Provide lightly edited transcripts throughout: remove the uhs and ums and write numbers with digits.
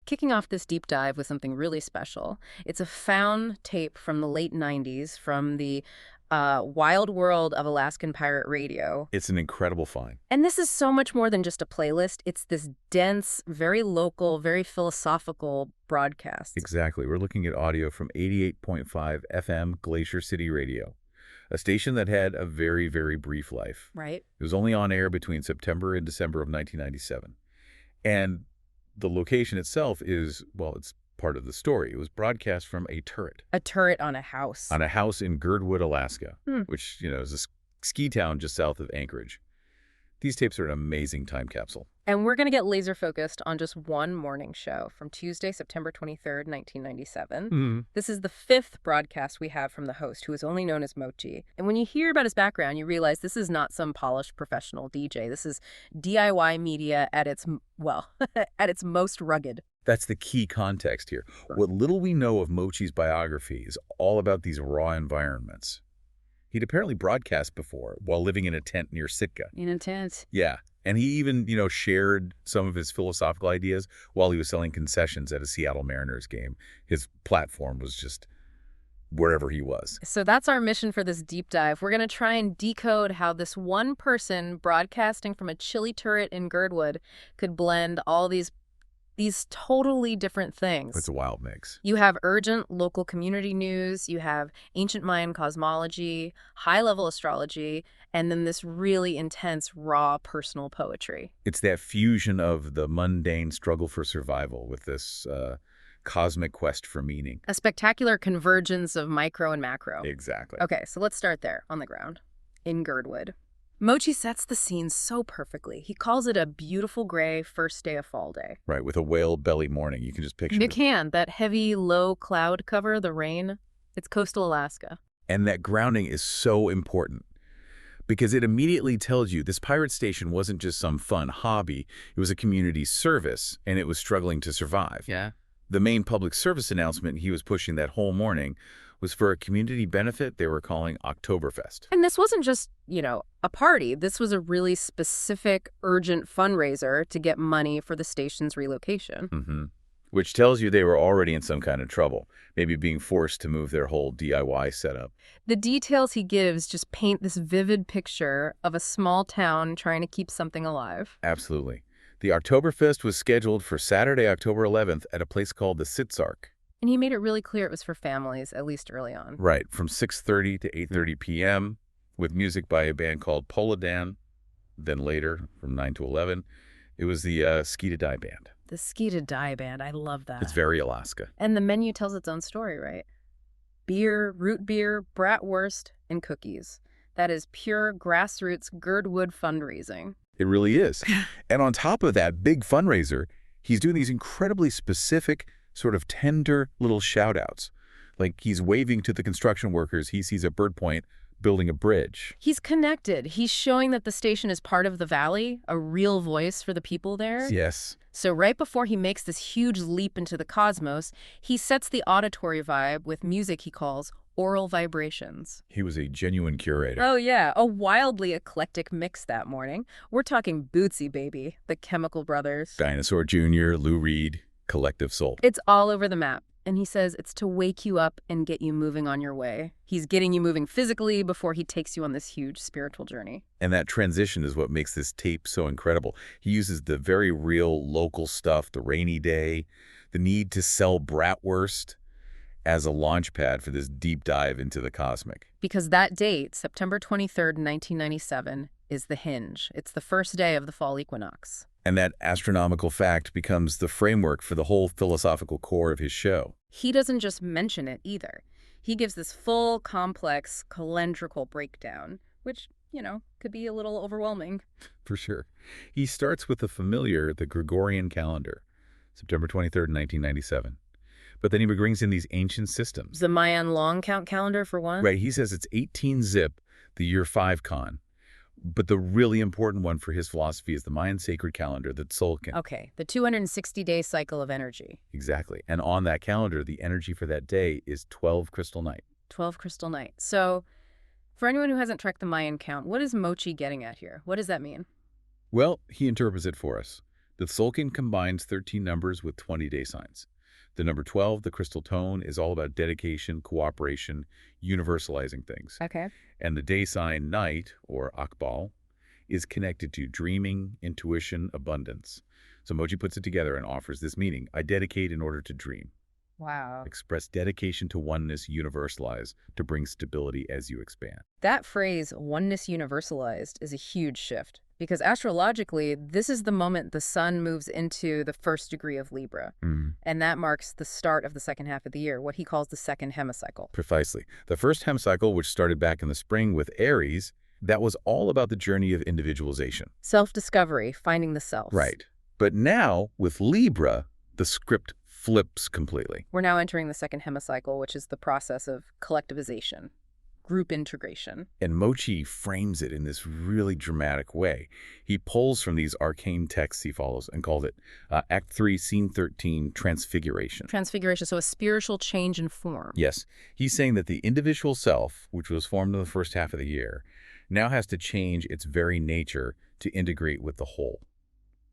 kicking off this deep dive with something really special. It's a found tape from the late 90s from the wild world of Alaskan pirate radio. It's an incredible find. And this is so much more than just a playlist. It's this dense, very local, very philosophical broadcast. Exactly. We're looking at audio from 88.5 FM Glacier City Radio, a station that had a very, very brief life. Right. It was only on air between September and December of 1997. And the location itself is, well, it's part of the story. It was broadcast from a turret. A turret on a house. On a house in Girdwood, Alaska, which, is a ski town just south of Anchorage. These tapes are an amazing time capsule. And we're going to get laser focused on just one morning show from Tuesday, September 23rd, 1997. This is the fifth broadcast we have from the host, who is only known as Mochi. And when you hear about his background, you realize this is not some polished professional DJ. This is DIY media at its, well, at its most rugged. That's the key context here. What little we know of Mochi's biography is all about these raw environments. He'd apparently broadcast before while living in a tent near Sitka. In a tent? Yeah. And he even, shared some of his philosophical ideas while he was selling concessions at a Seattle Mariners game. His platform was just wherever he was. So that's our mission for this deep dive. We're going to try and decode how this one person broadcasting from a chilly turret in Girdwood could blend all these totally different things. It's a wild mix. You have urgent local community news, you have ancient Mayan cosmology, high-level astrology, and then this really intense, raw personal poetry. It's that fusion of the mundane struggle for survival with this cosmic quest for meaning. A spectacular convergence of micro and macro. Exactly. Okay, so let's start there, on the ground, in Girdwood. Mochi sets the scene so perfectly. He calls it a beautiful gray first day of fall day. Right, with a whale belly morning. You can just picture You it. can. That heavy, low cloud cover, the rain, it's coastal Alaska. And that grounding is so important because it immediately tells you this pirate station wasn't just some fun hobby. It was a community service, and it was struggling to survive. Yeah. The main public service announcement he was pushing that whole morning was for a community benefit they were calling Oktoberfest. And this wasn't just, a party. This was a really specific, urgent fundraiser to get money for the station's relocation. Which tells you they were already in some kind of trouble, maybe being forced to move their whole DIY setup. The details he gives just paint this vivid picture of a small town trying to keep something alive. Absolutely. The Oktoberfest was scheduled for Saturday, October 11th at a place called the Sitzark. And he made it really clear it was for families, at least early on. Right, from 6:30 to 8:30 p.m., with music by a band called Poladan. Then later, from 9 to 11, it was the Ski to Die band. The Ski to Die band, I love that. It's very Alaska. And the menu tells its own story, right? Beer, root beer, bratwurst, and cookies. That is pure grassroots Girdwood fundraising. It really is. And on top of that big fundraiser, he's doing these incredibly specific, sort of tender little shout-outs. Like he's waving to the construction workers he sees at Bird Point building a bridge. He's connected. He's showing that the station is part of the valley, a real voice for the people there. Yes. So right before he makes this huge leap into the cosmos, he sets the auditory vibe with music he calls oral vibrations. He was a genuine curator. Oh yeah, a wildly eclectic mix that morning. We're talking Bootsy Baby, the Chemical Brothers. Dinosaur Jr., Lou Reed, Collective Soul. It's all over the map. And he says it's to wake you up and get you moving on your way. He's getting you moving physically before he takes you on this huge spiritual journey. And that transition is what makes this tape so incredible. He uses the very real local stuff, the rainy day, the need to sell bratwurst as a launch pad for this deep dive into the cosmic. Because that date, September 23rd, 1997, is the hinge. It's the first day of the fall equinox. And that astronomical fact becomes the framework for the whole philosophical core of his show. He doesn't just mention it either. He gives this full, complex, calendrical breakdown, which, could be a little overwhelming. For sure. He starts with the familiar, the Gregorian calendar, September 23rd, 1997. But then he brings in these ancient systems. The Mayan long count calendar, for one? Right, he says it's 18 Zip, the year 5 con. But the really important one for his philosophy is the Mayan sacred calendar, the Tzolk'in. Okay, the 260-day cycle of energy. Exactly. And on that calendar, the energy for that day is 12 crystal night. 12 crystal night. So, for anyone who hasn't tracked the Mayan count, what is Mochi getting at here? What does that mean? Well, he interprets it for us. The Tzolk'in combines 13 numbers with 20-day signs. The number 12, the crystal tone, is all about dedication, cooperation, universalizing things. Okay. And the day sign night, or Akbal, is connected to dreaming, intuition, abundance. So Mochi puts it together and offers this meaning: I dedicate in order to dream. Wow. Express dedication to oneness, universalize, to bring stability as you expand. That phrase, oneness universalized, is a huge shift. Because astrologically, this is the moment the sun moves into the first degree of Libra. And that marks the start of the second half of the year, what he calls the second hemicycle. Precisely. The first hemicycle, which started back in the spring with Aries, that was all about the journey of individualization. Self-discovery, finding the self. Right. But now, with Libra, the script flips completely. We're now entering the second hemicycle, which is the process of collectivization, group integration. And Mochi frames it in this really dramatic way. He pulls from these arcane texts he follows and called it Act 3, Scene 13, Transfiguration. Transfiguration, so a spiritual change in form. Yes. He's saying that the individual self, which was formed in the first half of the year, now has to change its very nature to integrate with the whole.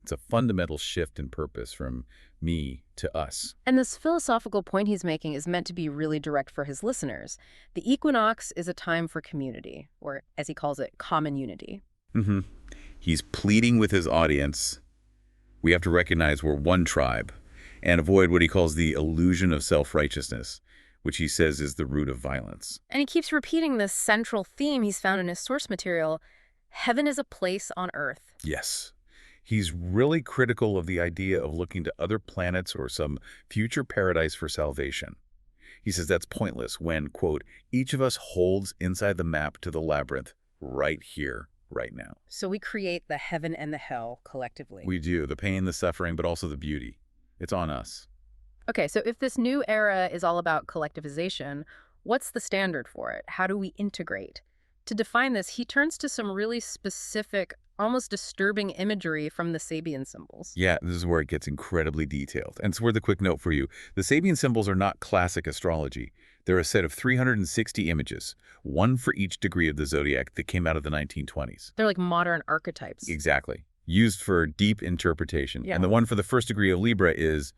It's a fundamental shift in purpose from me to us. And this philosophical point he's making is meant to be really direct for his listeners. The equinox is a time for community, or as he calls it, common unity. He's pleading with his audience. We have to recognize we're one tribe and avoid what he calls the illusion of self-righteousness, which he says is the root of violence. And he keeps repeating this central theme he's found in his source material: heaven is a place on earth. Yes. He's really critical of the idea of looking to other planets or some future paradise for salvation. He says that's pointless when, quote, each of us holds inside the map to the labyrinth right here, right now. So we create the heaven and the hell collectively. We do, the pain, the suffering, but also the beauty. It's on us. Okay, so if this new era is all about collectivization, what's the standard for it? How do we integrate? To define this, he turns to some really specific, almost disturbing imagery from the Sabian symbols. Yeah, this is where it gets incredibly detailed. And it's worth a quick note for you. The Sabian symbols are not classic astrology. They're a set of 360 images, one for each degree of the zodiac that came out of the 1920s. They're like modern archetypes. Exactly. Used for deep interpretation. Yeah. And the one for the first degree of Libra is,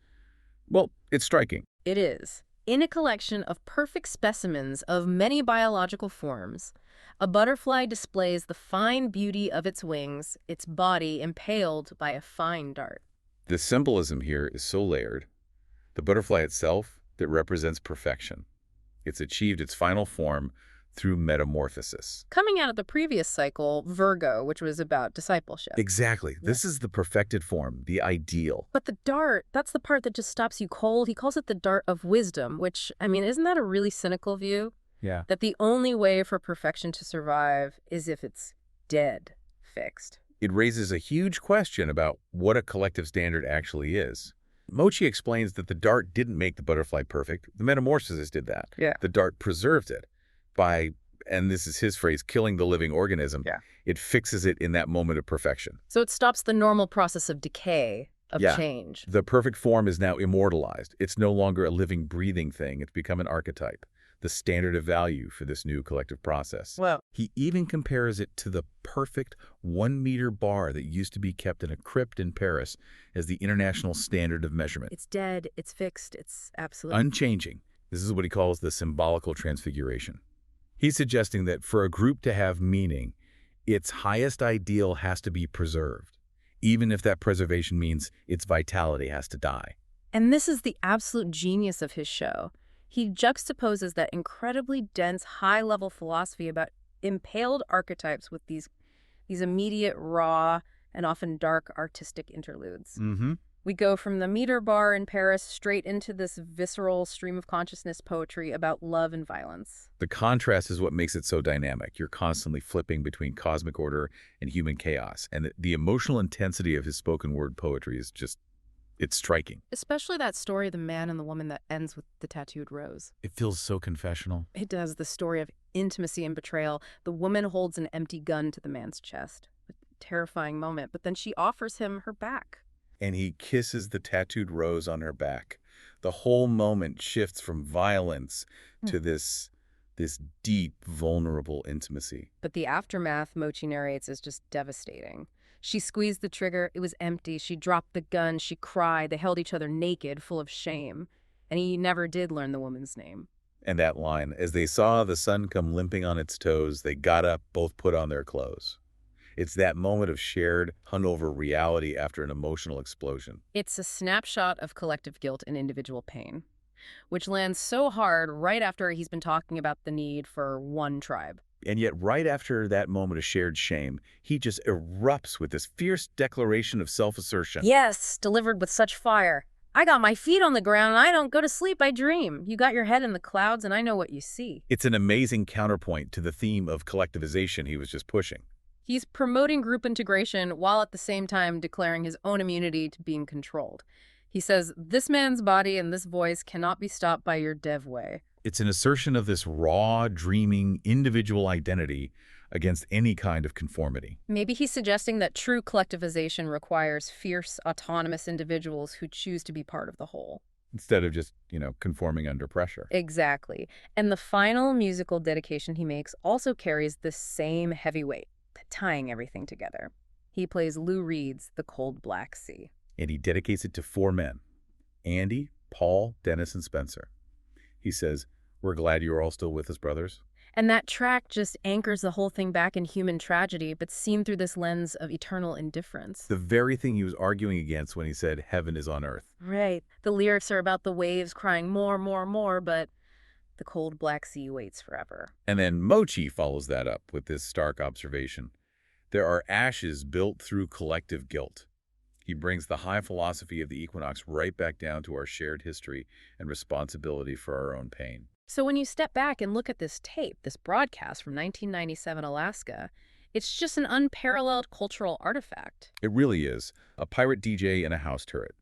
well, it's striking. It is. In a collection of perfect specimens of many biological forms, a butterfly displays the fine beauty of its wings, its body impaled by a fine dart. The symbolism here is so layered. The butterfly itself, that represents perfection. It's achieved its final form through metamorphosis. Coming out of the previous cycle, Virgo, which was about discipleship. Exactly. Yeah. This is the perfected form, the ideal. But the dart, that's the part that just stops you cold. He calls it the dart of wisdom, which, I mean, isn't that a really cynical view? Yeah. That the only way for perfection to survive is if it's dead, fixed. It raises a huge question about what a collective standard actually is. Mochi explains that the dart didn't make the butterfly perfect. The metamorphosis did that. Yeah. The dart preserved it by, and this is his phrase, killing the living organism. Yeah. It fixes it in that moment of perfection. So it stops the normal process of decay, of Yeah. change. The perfect form is now immortalized. It's no longer a living, breathing thing. It's become an archetype, the standard of value for this new collective process. Well, He even compares it to the perfect 1-meter bar that used to be kept in a crypt in Paris as the international standard of measurement. it's dead, it's fixed, it's absolute. Unchanging. This is what he calls the symbolical transfiguration. He's suggesting that for a group to have meaning, its highest ideal has to be preserved, even if that preservation means its vitality has to die. And this is the absolute genius of his show. He juxtaposes that incredibly dense, high-level philosophy about impaled archetypes with these immediate, raw, and often dark artistic interludes. We go from the meter bar in Paris straight into this visceral stream of consciousness poetry about love and violence. The contrast is what makes it so dynamic. You're constantly flipping between cosmic order and human chaos. And the emotional intensity of his spoken word poetry is just, it's striking. Especially that story of the man and the woman that ends with the tattooed rose. It feels so confessional. It does. The story of intimacy and betrayal. The woman holds an empty gun to the man's chest. A terrifying moment. But then she offers him her back. And he kisses the tattooed rose on her back. The whole moment shifts from violence to this deep, vulnerable intimacy. But the aftermath, Mochi narrates, is just devastating. She squeezed the trigger. It was empty. She dropped the gun. She cried. They held each other naked, full of shame. And he never did learn the woman's name. And that line, as they saw the sun come limping on its toes, they got up, both put on their clothes. It's that moment of shared, hung-over reality after an emotional explosion. It's a snapshot of collective guilt and individual pain, which lands so hard right after he's been talking about the need for one tribe. And yet, right after that moment of shared shame, he just erupts with this fierce declaration of self-assertion. Yes, delivered with such fire. I got my feet on the ground and I don't go to sleep, I dream. You got your head in the clouds and I know what you see. It's an amazing counterpoint to the theme of collectivization he was just pushing. He's promoting group integration while at the same time declaring his own immunity to being controlled. He says, this man's body and this voice cannot be stopped by your dev way. It's an assertion of this raw, dreaming, individual identity against any kind of conformity. Maybe he's suggesting that true collectivization requires fierce, autonomous individuals who choose to be part of the whole. Instead of just, conforming under pressure. Exactly. And the final musical dedication he makes also carries the same heavy weight, tying everything together. He plays Lou Reed's The Cold Black Sea. And he dedicates it to 4 men, Andy, Paul, Dennis, and Spencer. He says, we're glad you're all still with us, brothers. And that track just anchors the whole thing back in human tragedy, but seen through this lens of eternal indifference. The very thing he was arguing against when he said heaven is on earth. Right. The lyrics are about the waves crying more, more, more, but the cold black sea waits forever. And then Mochi follows that up with this stark observation. There are ashes built through collective guilt. He brings the high philosophy of the equinox right back down to our shared history and responsibility for our own pain. So when you step back and look at this tape, this broadcast from 1997 Alaska, it's just an unparalleled cultural artifact. It really is. A pirate DJ in a house turret,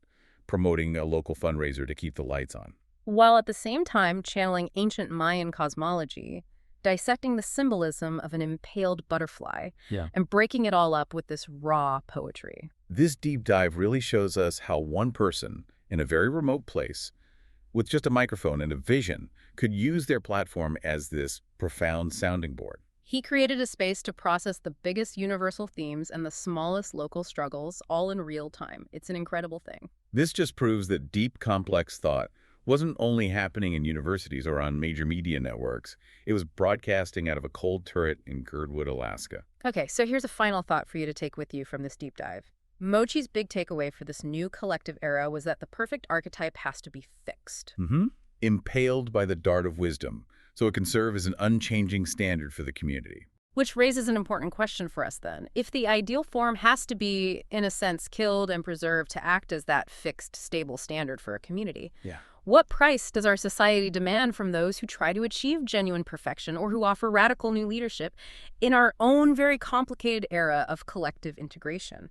promoting a local fundraiser to keep the lights on. While at the same time channeling ancient Mayan cosmology, dissecting the symbolism of an impaled butterfly, and breaking it all up with this raw poetry. This deep dive really shows us how one person, in a very remote place, with just a microphone and a vision, could use their platform as this profound sounding board. He created a space to process the biggest universal themes and the smallest local struggles, all in real time. It's an incredible thing. This just proves that deep, complex thought wasn't only happening in universities or on major media networks. It was broadcasting out of a cold turret in Girdwood, Alaska. Okay, so here's a final thought for you to take with you from this deep dive. Mochi's big takeaway for this new collective era was that the perfect archetype has to be fixed. Impaled by the dart of wisdom, so it can serve as an unchanging standard for the community. Which raises an important question for us then. If the ideal form has to be, in a sense, killed and preserved to act as that fixed, stable standard for a community, what price does our society demand from those who try to achieve genuine perfection or who offer radical new leadership in our own very complicated era of collective integration?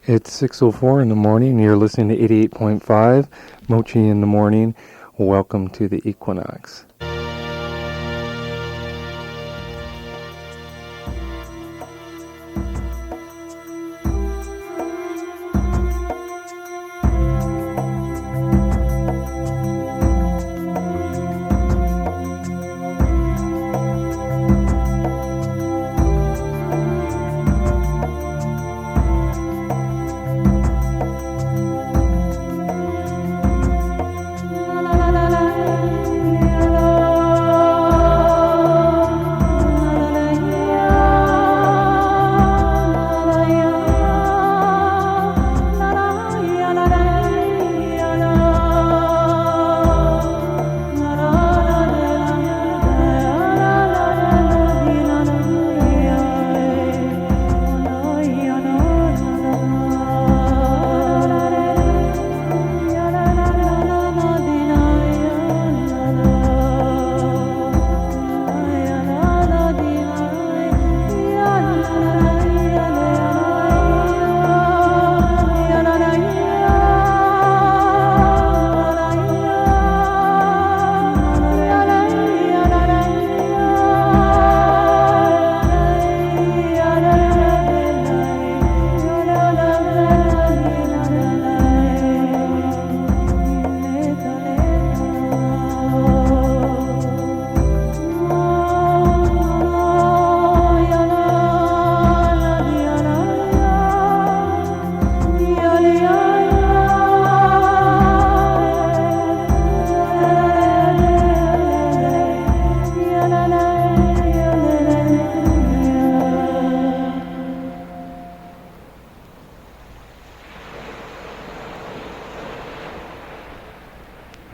It's 6:04 in the morning. You're listening to 88.5 Mochi in the Morning. Welcome to the Equinox.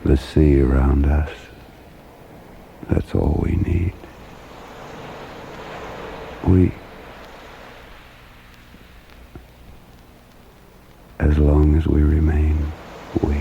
The sea around us, that's all we need. As long as we remain, we.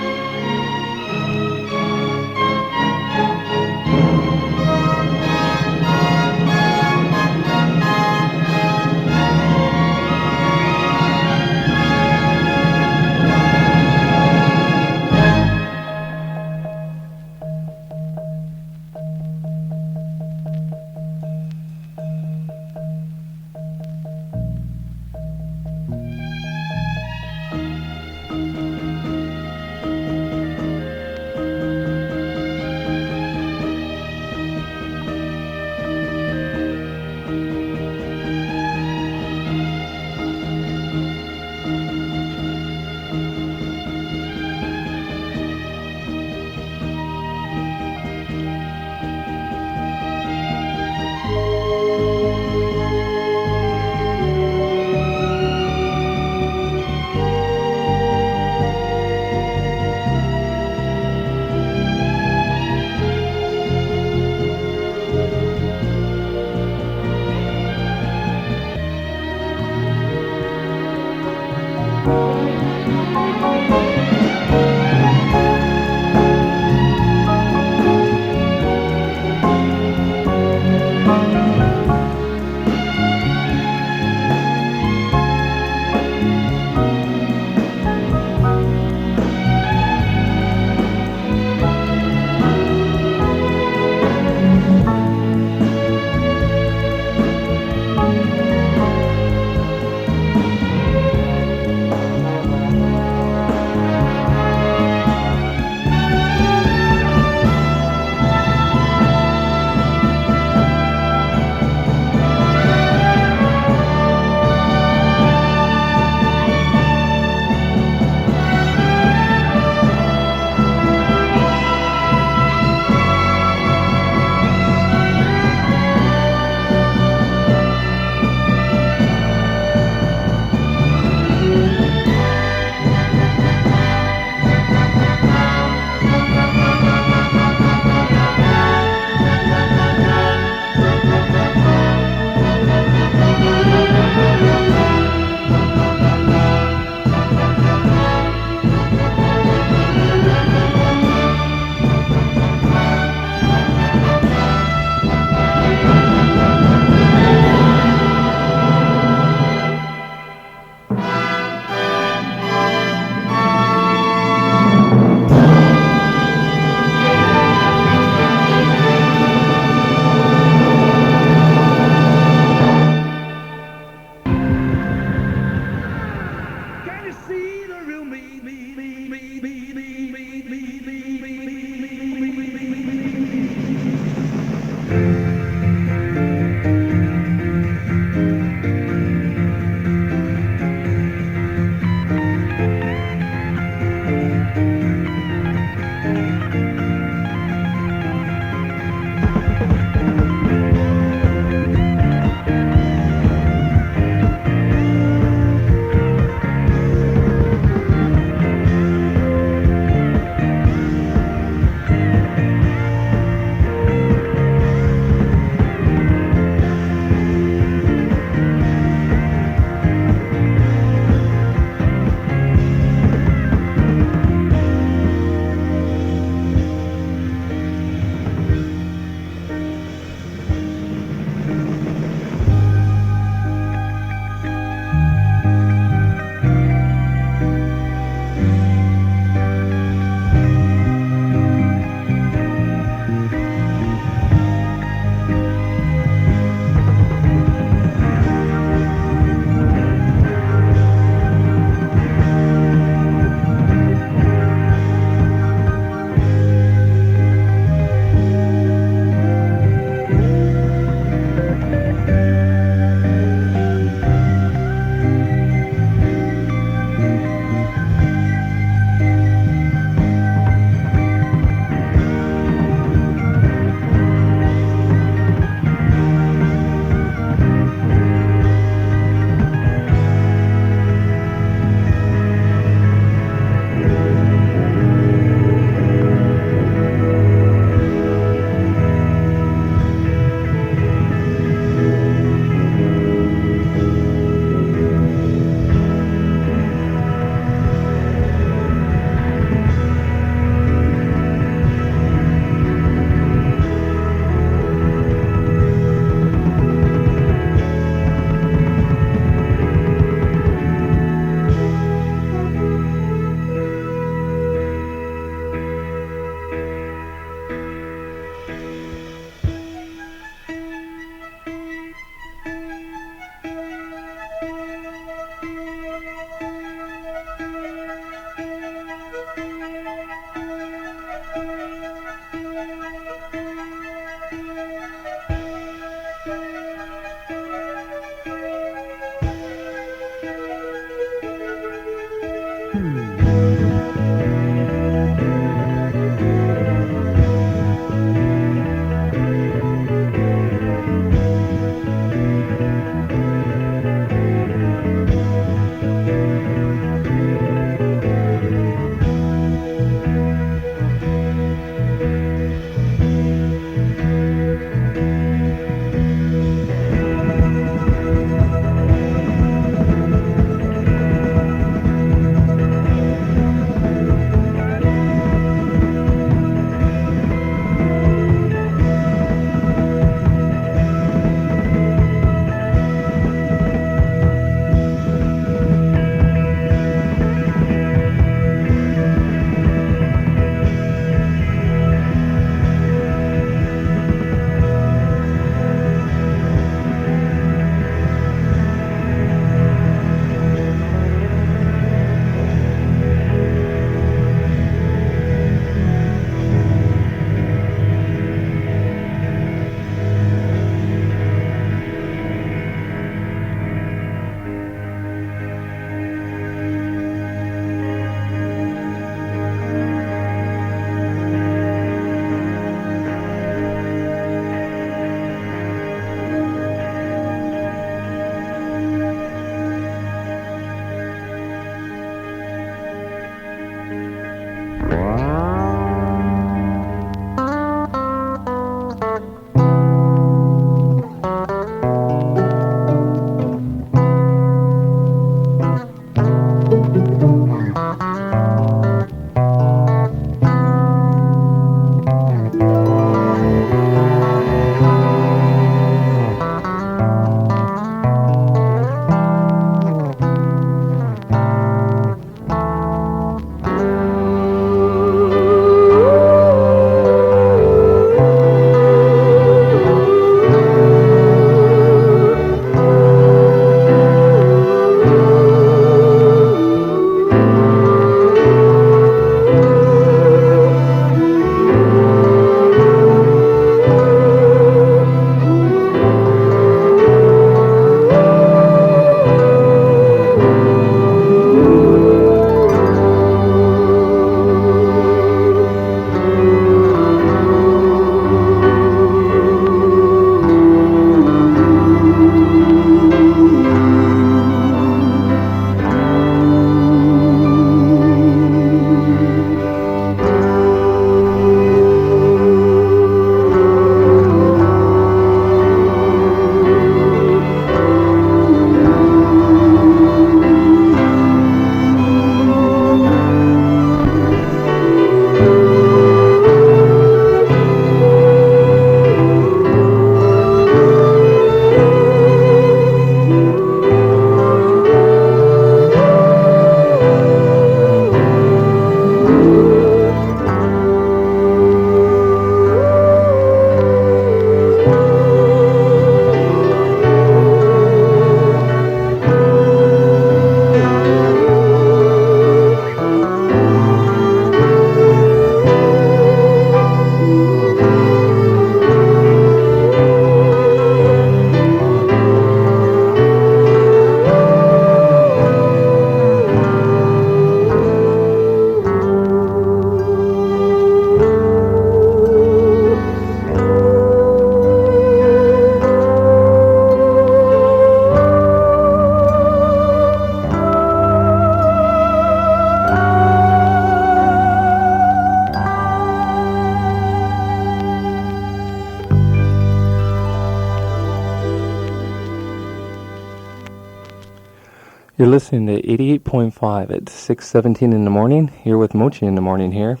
You're listening to 88.5 at 6:17 in the morning. Here with Mochi in the morning here.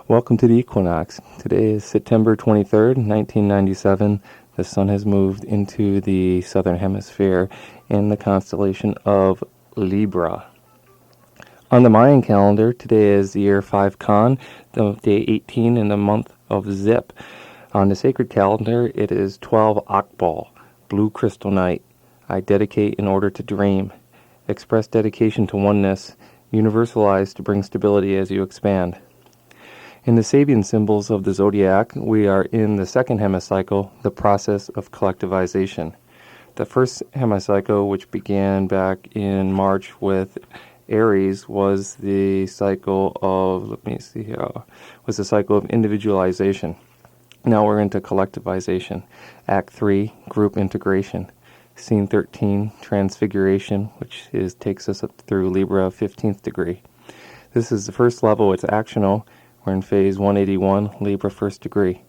Welcome to the equinox. Today is September 23rd, 1997. The sun has moved into the southern hemisphere in the constellation of Libra. On the Mayan calendar, today is the year 5 Khan, day 18 in the month of Zip. On the sacred calendar, it is 12 Akbal, blue crystal night. I dedicate in order to dream. Express dedication to oneness, universalize to bring stability as you expand. In the Sabian symbols of the zodiac, we are in the second hemicycle, the process of collectivization. The first hemicycle, which began back in March with Aries, was the cycle of, was the cycle of individualization. Now we're into collectivization. Act 3, group integration. Scene 13, transfiguration, which takes us up through Libra 15th degree. This is the first level, it's actional. We're in phase 181, Libra 1st degree.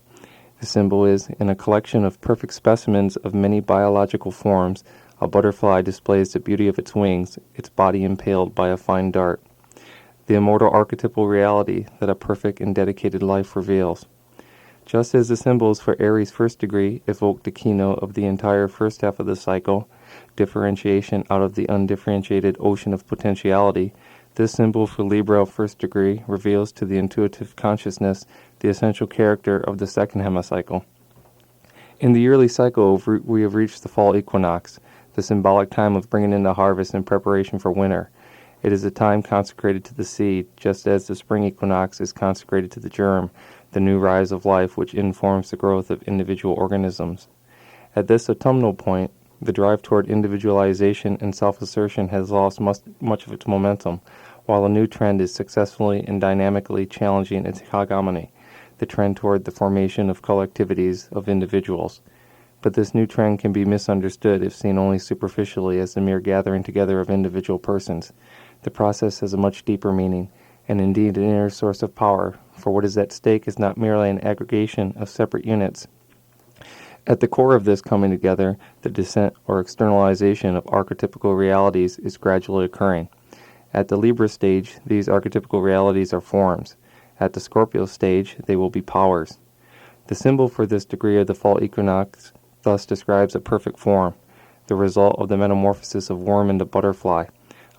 The symbol is, in a collection of perfect specimens of many biological forms, a butterfly displays the beauty of its wings, its body impaled by a fine dart. The immortal archetypal reality that a perfect and dedicated life reveals. Just as the symbols for Aries 1st degree evoke the keynote of the entire first half of the cycle, differentiation out of the undifferentiated ocean of potentiality, this symbol for Libra 1st degree reveals to the intuitive consciousness the essential character of the second hemicycle. In the yearly cycle, we have reached the fall equinox, the symbolic time of bringing in the harvest in preparation for winter. It is a time consecrated to the seed, just as the spring equinox is consecrated to the germ, the new rise of life which informs the growth of individual organisms. At this autumnal point, the drive toward individualization and self-assertion has lost much of its momentum, while a new trend is successfully and dynamically challenging its hegemony, the trend toward the formation of collectivities of individuals. But this new trend can be misunderstood if seen only superficially as the mere gathering together of individual persons. The process has a much deeper meaning, and indeed an inner source of power, for what is at stake is not merely an aggregation of separate units. At the core of this coming together, the descent or externalization of archetypical realities is gradually occurring. At the Libra stage, these archetypical realities are forms. At the Scorpio stage, they will be powers. The symbol for this degree of the fall equinox thus describes a perfect form, the result of the metamorphosis of worm into butterfly,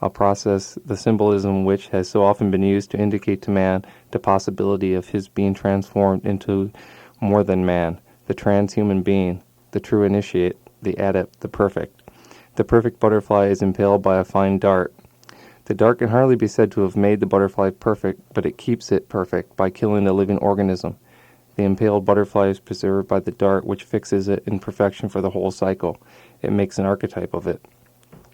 a process, the symbolism which has so often been used to indicate to man the possibility of his being transformed into more than man, the transhuman being, the true initiate, the adept, the perfect. The perfect butterfly is impaled by a fine dart. The dart can hardly be said to have made the butterfly perfect, but it keeps it perfect by killing the living organism. The impaled butterfly is preserved by the dart which fixes it in perfection for the whole cycle. It makes an archetype of it.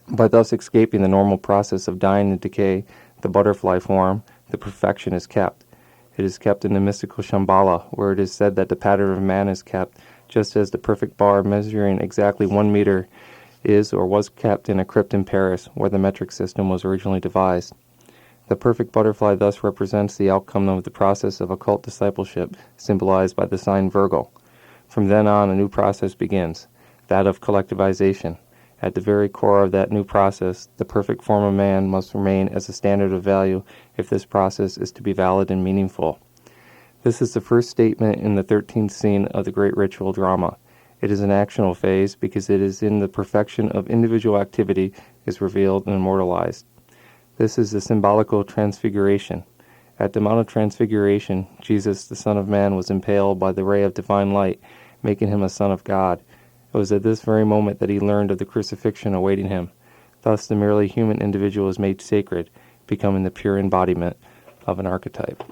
By thus escaping the normal process of dying and decay, the butterfly form, the perfection is kept. It is kept in the mystical Shambhala, where it is said that the pattern of man is kept, just as the perfect bar measuring exactly 1 meter is or was kept in a crypt in Paris, where the metric system was originally devised. The perfect butterfly thus represents the outcome of the process of occult discipleship, symbolized by the sign Virgo. From then on, a new process begins, that of collectivization. At the very core of that new process, the perfect form of man must remain as a standard of value if this process is to be valid and meaningful. This is the first statement in the 13th scene of the great ritual drama. It is an actional phase because it is in the perfection of individual activity is revealed and immortalized. This is the symbolical transfiguration. At the Mount of Transfiguration, Jesus, the Son of Man, was impaled by the ray of divine light, making him a son of God. It was at this very moment that he learned of the crucifixion awaiting him. Thus, the merely human individual is made sacred, becoming the pure embodiment of an archetype.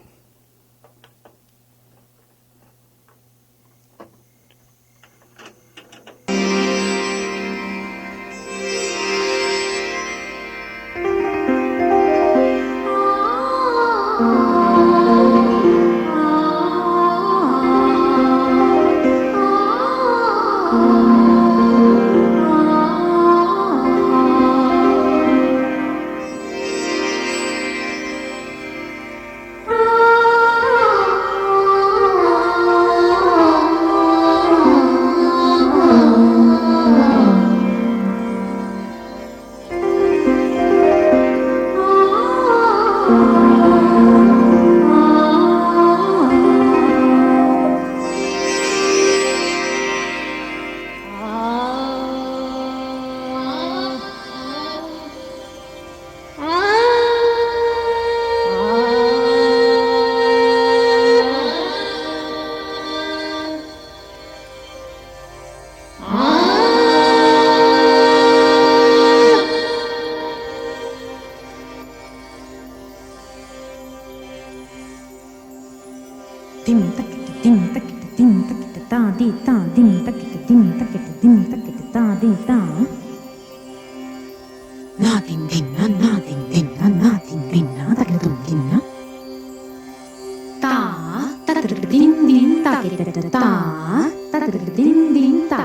dim takita dim takita dim takita da di da dim takita dim takita dim takita da di da. Na ding ding na ding ding na ding ding na takita dum ding na. Da takita ding ding takita da takita ding ding da.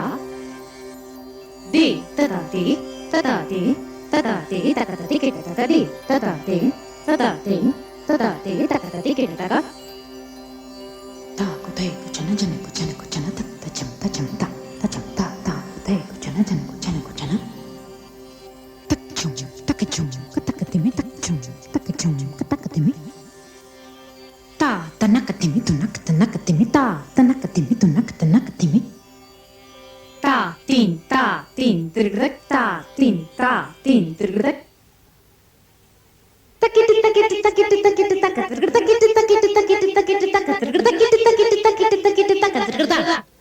De tada de tada de tada de takita tikita tada de tada de tada de tada de takita tikita tada. Ta ko te ko chana chana ko chana ko chana ta cham ta cham ta cham ta ta ko te ko chana chana ko chana ko chana tak chum ka tak timi tak chum ka tak timi ta nak timi tu nak timi ta nak timi tu nak timi ta tin dirgrak ta tin dirgrak takiti takiti takiti takiti takiti takiti takiti takiti takiti takiti takiti.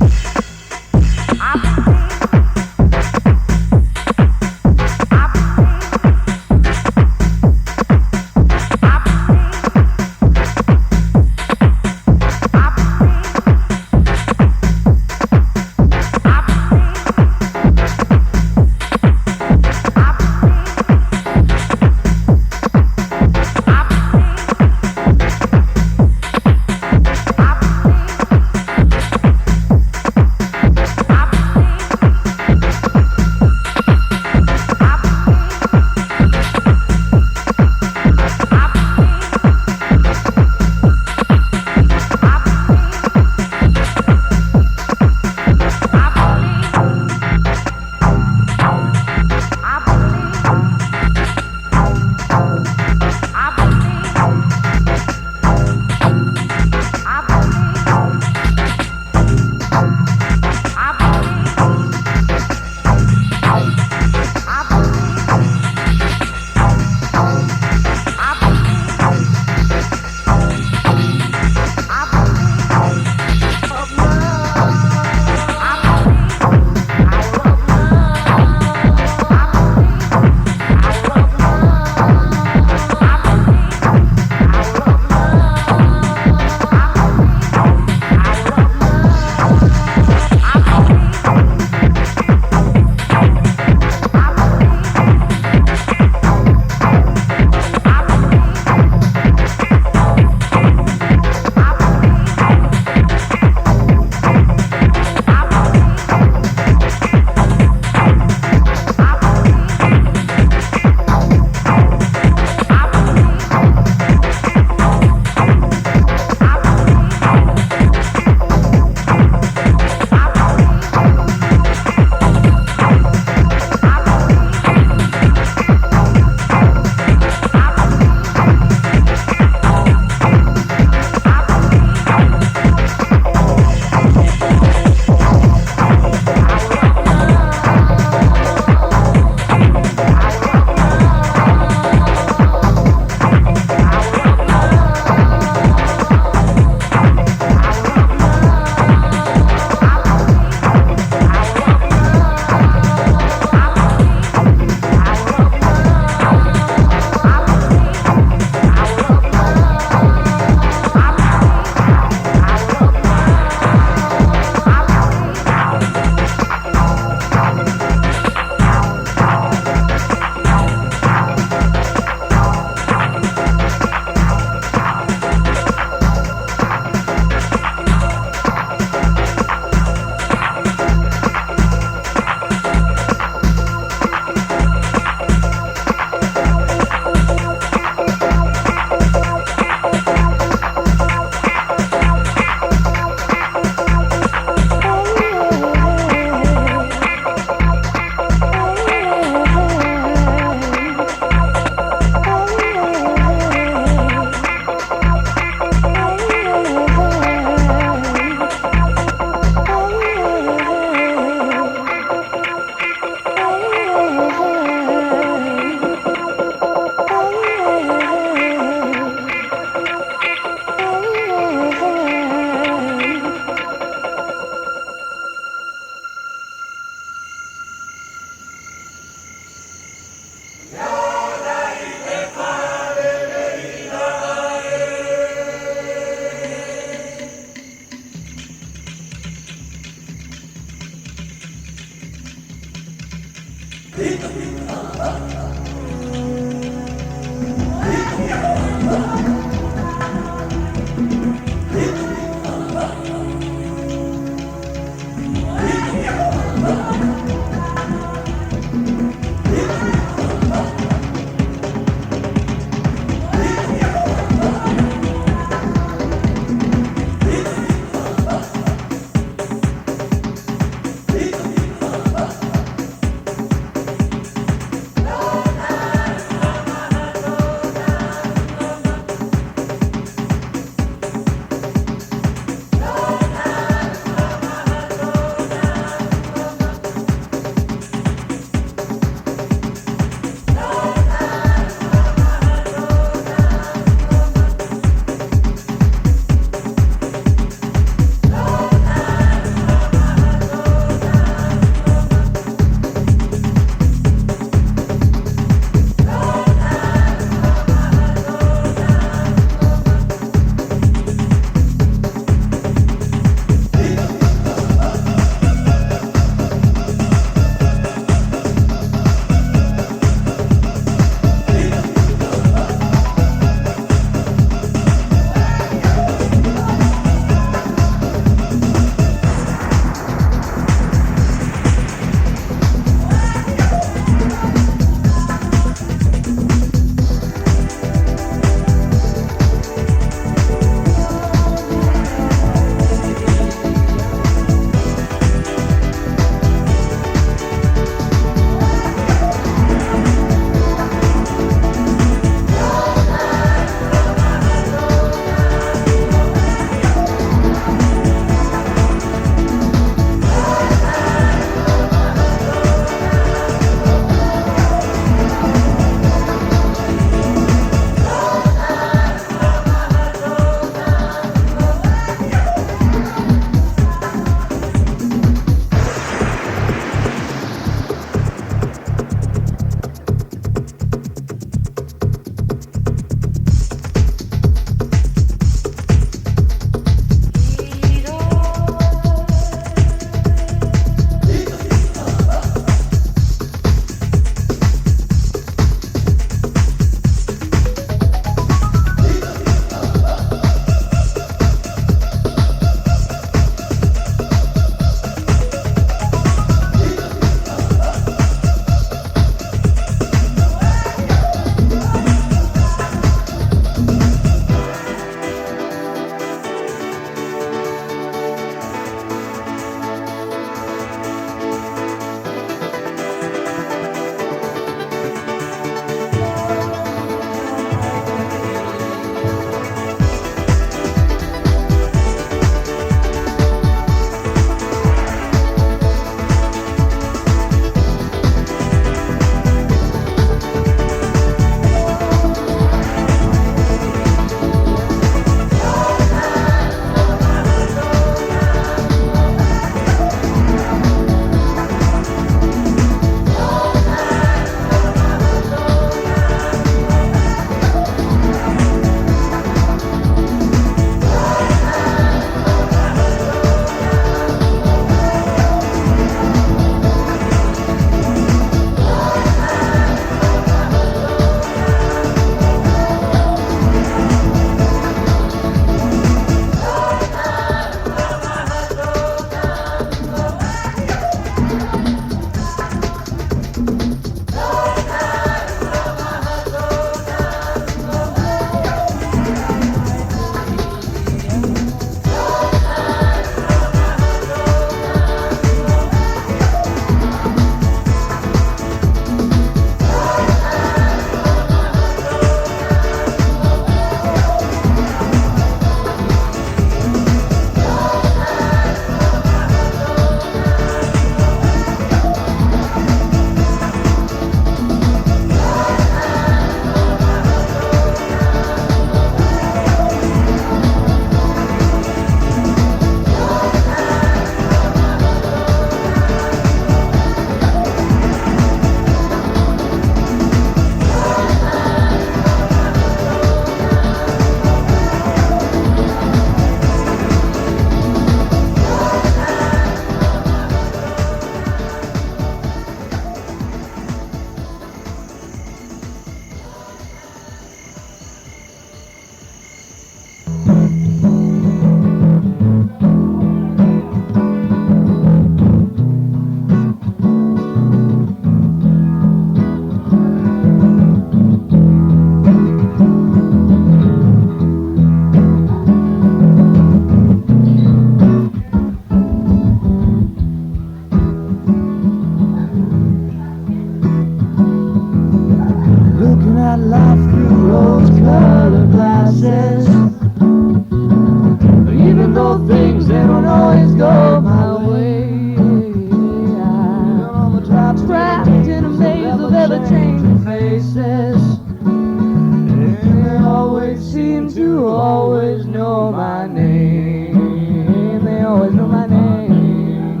my name. They always know my name.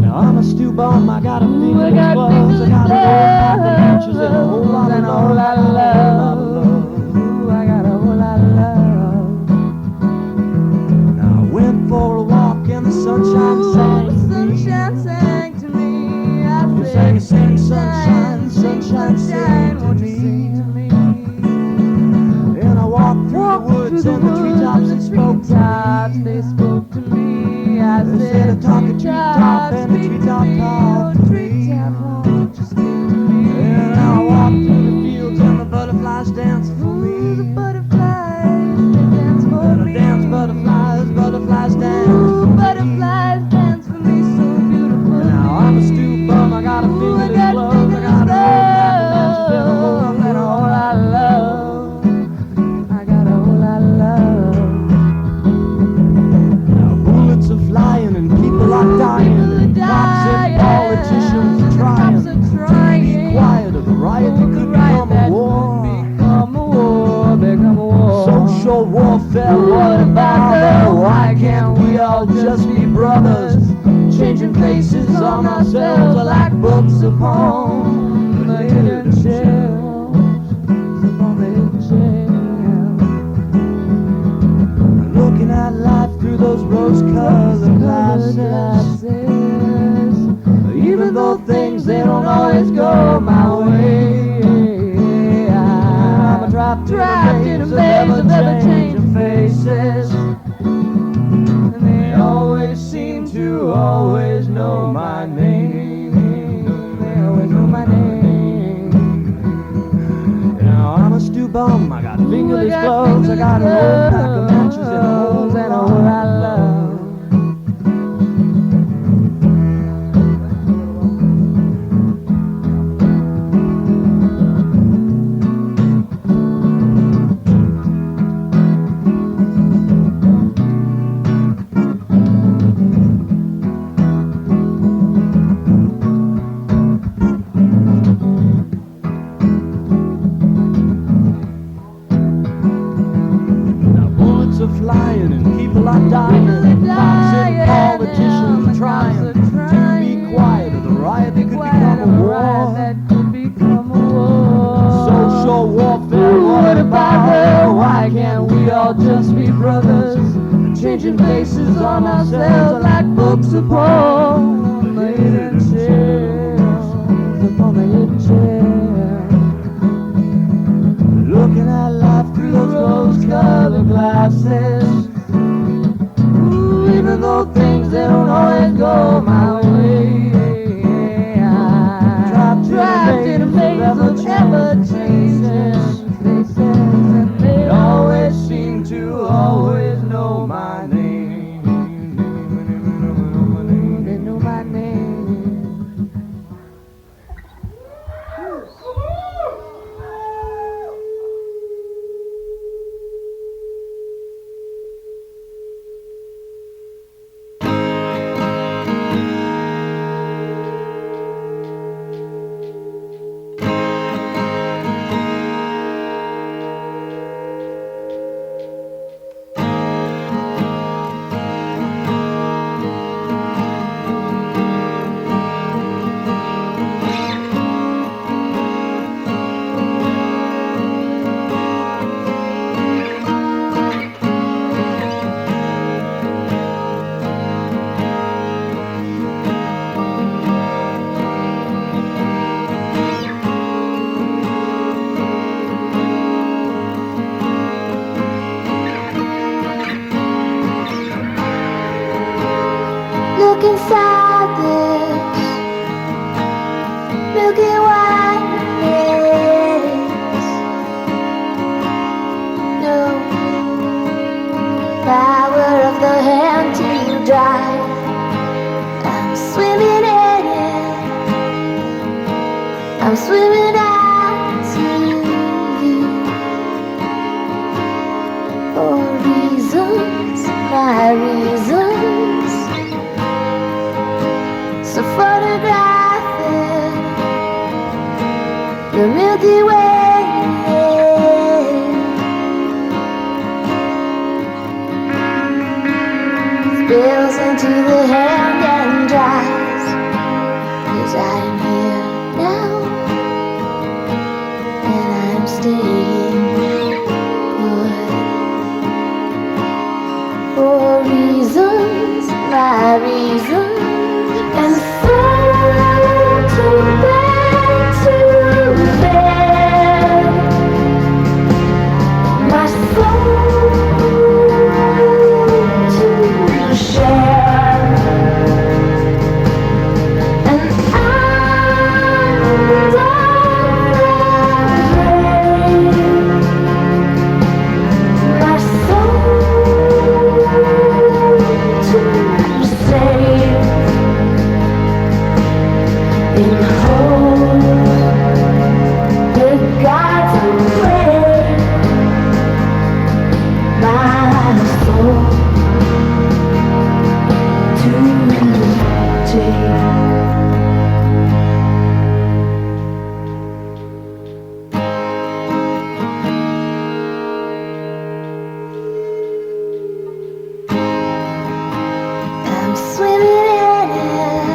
Now I'm a stew bum, I got a finger gloves, I got a whole pack of matches and a whole lot of love. Ooh, I got a whole lot of love. Now I went for a walk and the sunshine sang to me. I sang, sunshine, sunshine, won't you sing to me? And I walked through the woods and the treetops they spoke to me. I said, talk a treetop and a treetop talked to me. And I walked through the fields and the butterflies danced for me. The butterflies, they dance for me. Dance butterflies dance. Ooh, butterflies dance for me so beautiful. Now I'm a stew bum, I got a fingerless glove, I got a whole and a whole lot of love. I got a whole lot of love. Now bullets are flying and people are dying, and cops and politicians are trying to be quiet of the riot that could become a war. Social warfare, what about that? Why can't we all just be brothers? Changing faces on ourselves like books upon the hidden shelves. Upon the hidden shelves. Looking at life through those rose-colored glasses. Even though things, they don't always go my way. I'm trapped in a maze of ever-changing faces. And they always seem to always know my name. They always know my name. Now I'm a stew bum, I got fingerless gloves, I got a whole pack of matches and a whole lot of love. Flying and people are dying, cops and politicians are trying to be quiet of the riot that could become a war. Social warfare, what about her? Why can't we all just be brothers? Changing faces on ourselves like books upon the hidden shelves. Upon the hidden shelves. Looking at life through those rose-colored glasses. Ooh, even though things, they don't always go my way. I'm trapped in a maze of ever-changing faces, and they always seem to always know my name. They know my name. Look inside this milky white maze. No power of the hand till you die. I'm swimming in it. I'm swimming out to you. For reasons, my reasons. So photographing the Milky Way. spills into the hand and dries. 'Cause I'm here now, and I'm staying put. For reasons, my reasons, and so to bed, my soul to share, and I'm my soul to save, in hope that God's away, my soul to take. I'm swimming in it.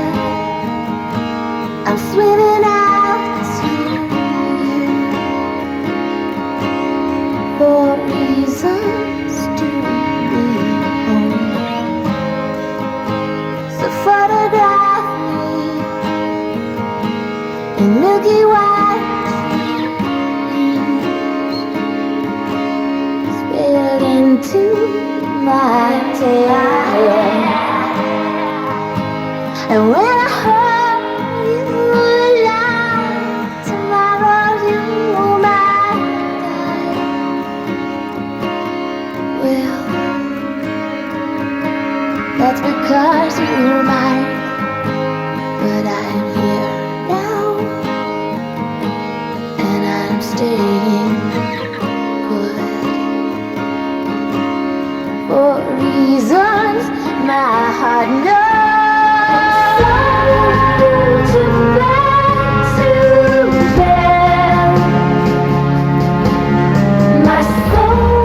I'm swimming out to you for reasons to be home. So photograph me in milky white dreams, spill into my tail. And when I hold you alive, tomorrow you might die. Well, that's because you're mine. But I'm here now, and I'm staying put. For reasons my heart knows. To bed, my soul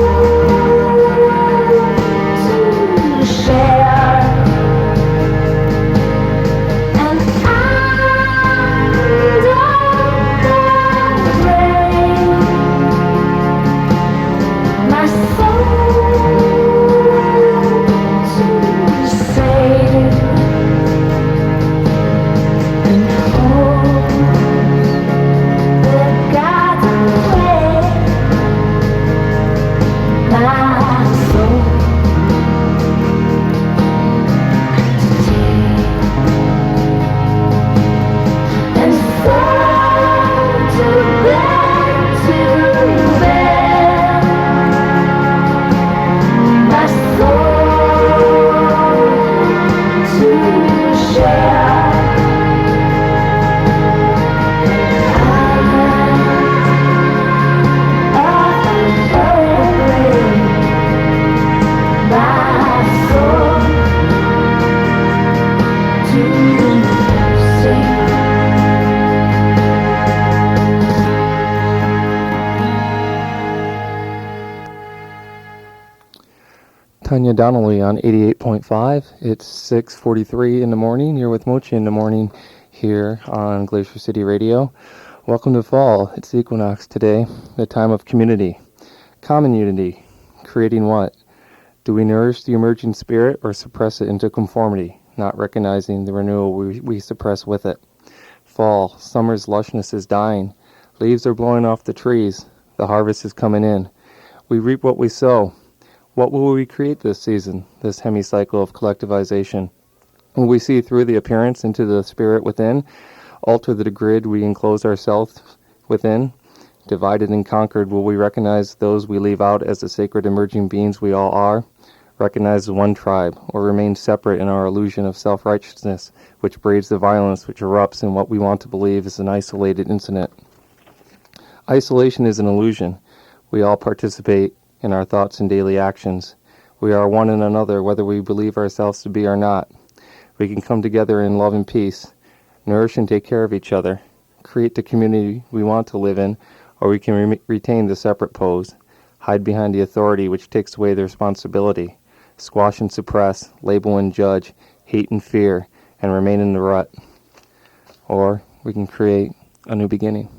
to share, and I'm afraid, my soul to save. Tanya Donnelly on 88.5. It's 6:43 in the morning. You're with Mochi in the morning here on Glacier City Radio. Welcome to fall. It's equinox today, the time of community. Common unity. Creating what? Do we nourish the emerging spirit or suppress it into conformity, not recognizing the renewal we suppress with it? Fall. Summer's lushness is dying. Leaves are blowing off the trees. The harvest is coming in. We reap what we sow. What will we create this season, this hemicycle of collectivization? Will we see through the appearance into the spirit within, alter the grid we enclose ourselves within? Divided and conquered, will we recognize those we leave out as the sacred emerging beings we all are? Recognize the one tribe, or remain separate in our illusion of self-righteousness, which breeds the violence which erupts in what we want to believe is an isolated incident? Isolation is an illusion. We all participate in our thoughts and daily actions. We are one in another, whether we believe ourselves to be or not. We can come together in love and peace, nourish and take care of each other, create the community we want to live in, or we can retain the separate pose, hide behind the authority which takes away the responsibility, squash and suppress, label and judge, hate and fear, and remain in the rut. Or we can create a new beginning.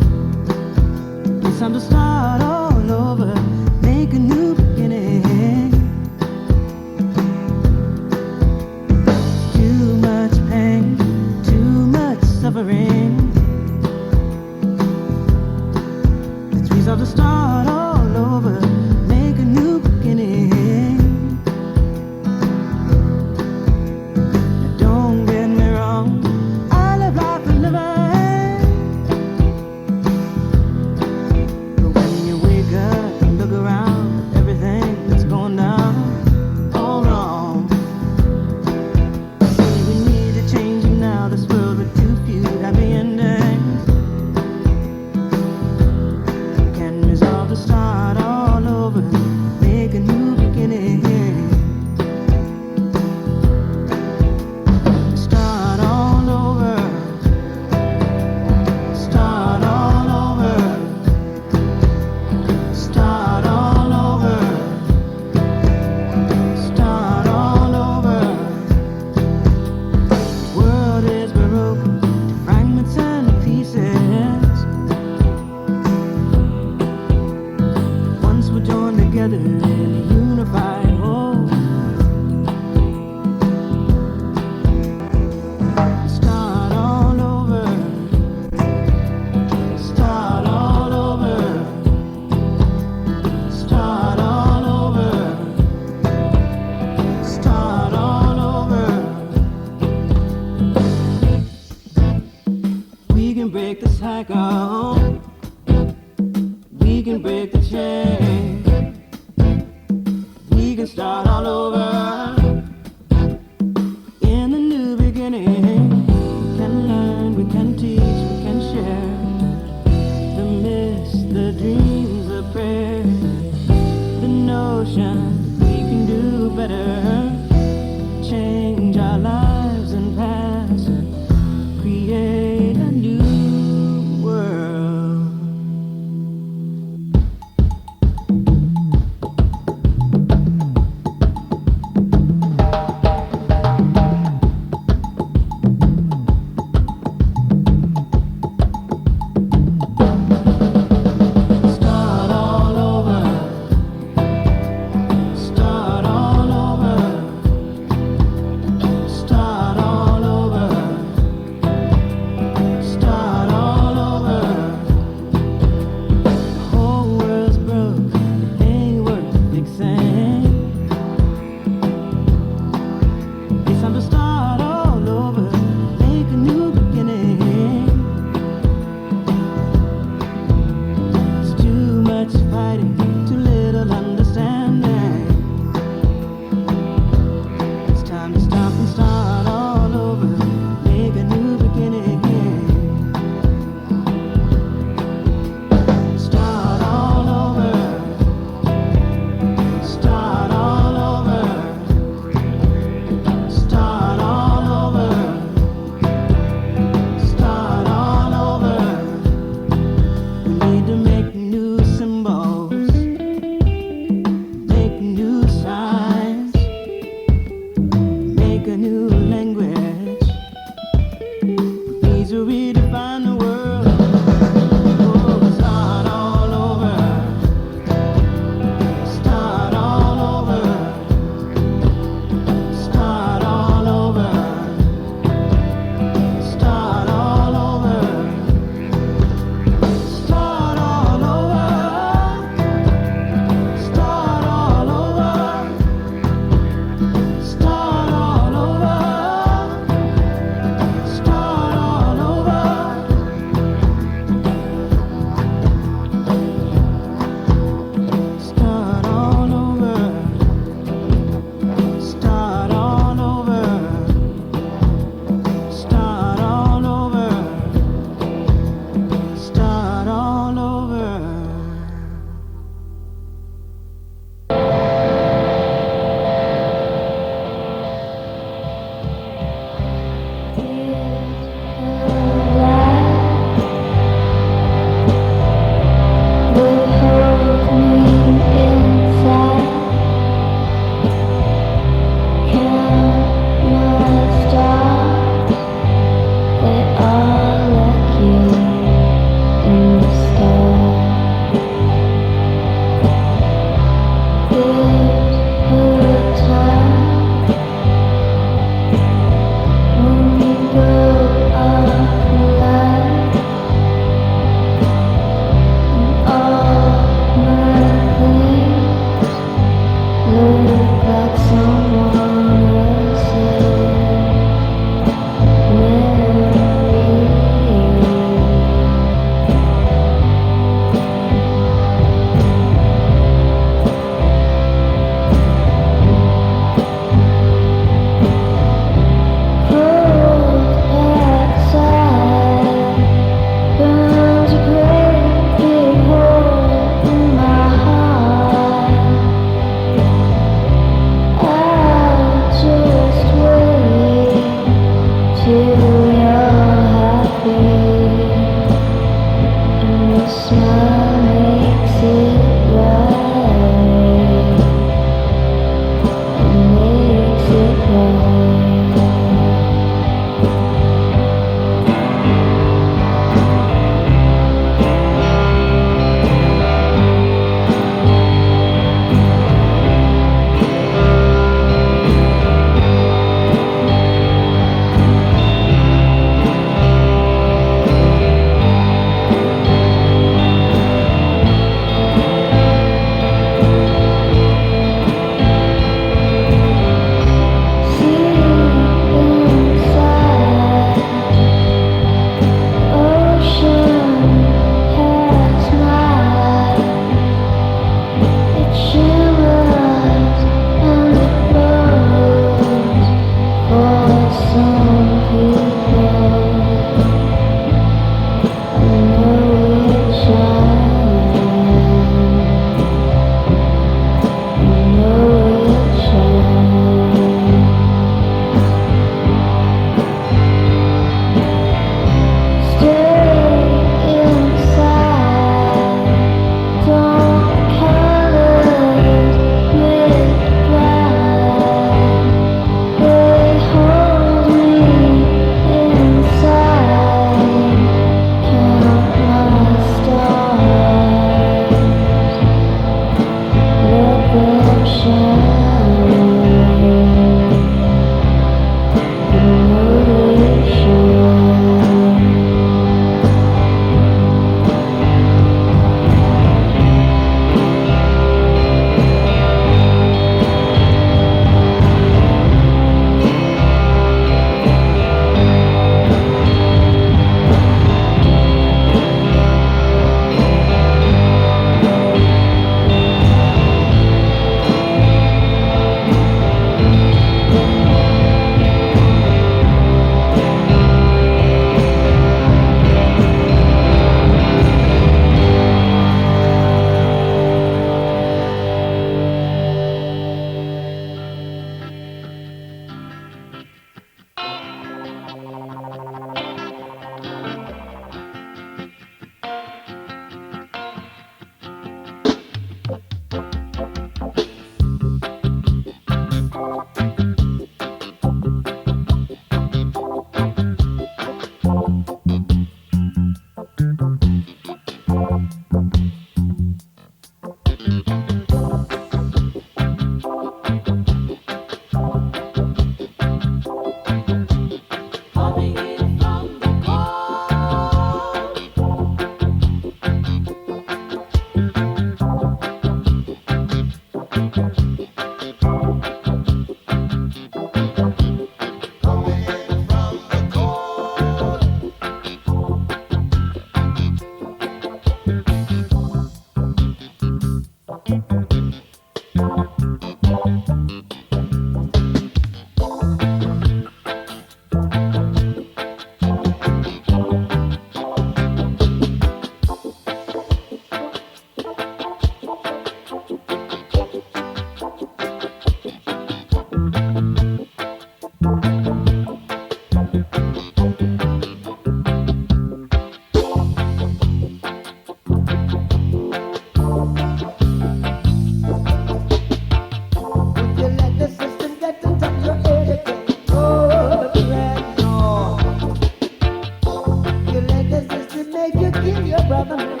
brother man.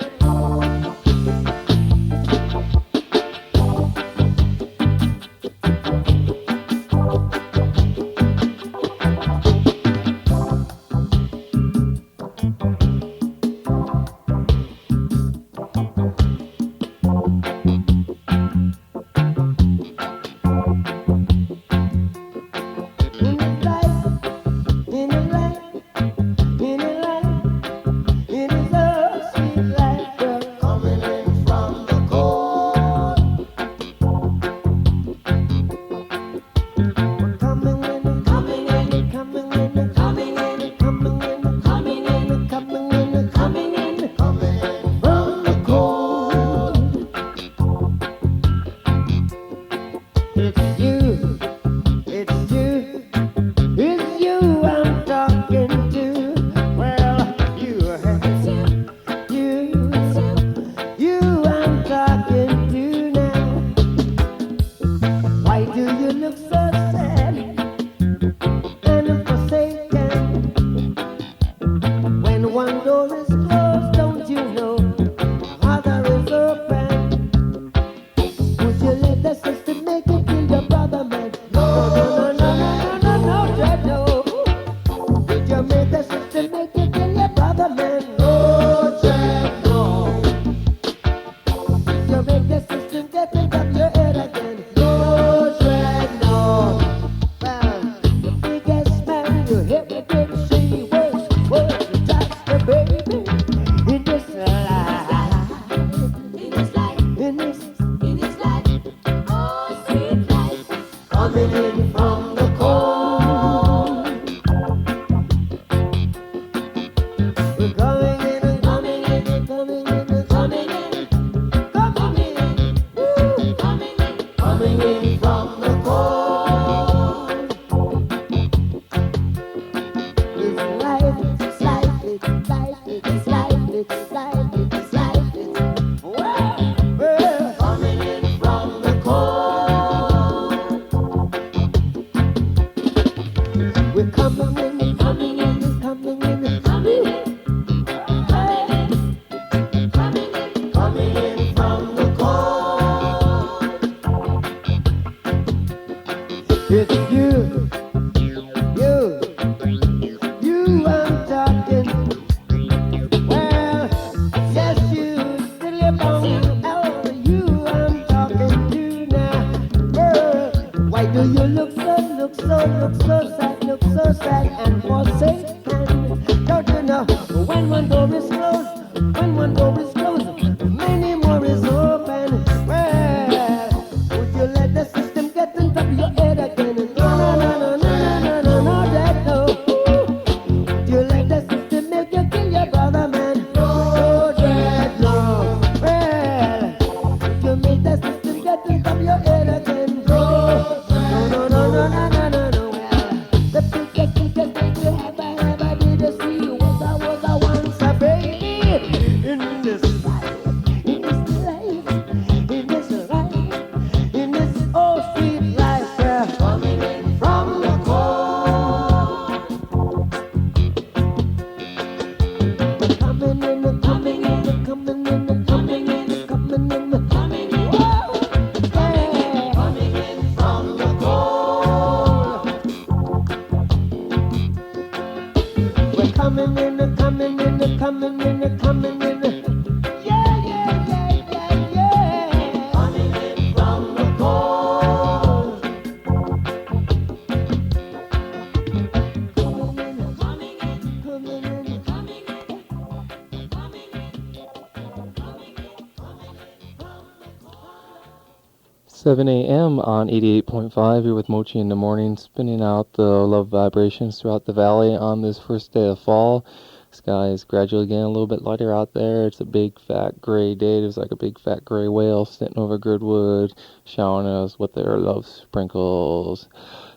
Seven a.m. on 88.5 here with Mochi in the morning, spinning out the love vibrations throughout the valley on this first day of fall. Sky is gradually getting a little bit lighter out there. It's a big fat gray day. There's like a big fat gray whale sitting over Girdwood, showering us with their love sprinkles.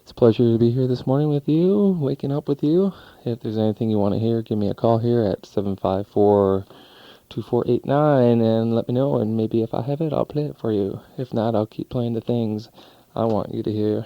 It's a pleasure to be here this morning with you, waking up with you. If there's anything you want to hear, give me a call here at 754-2489 and let me know, and maybe if I have it, I'll play it for you. If not, I'll keep playing the things I want you to hear.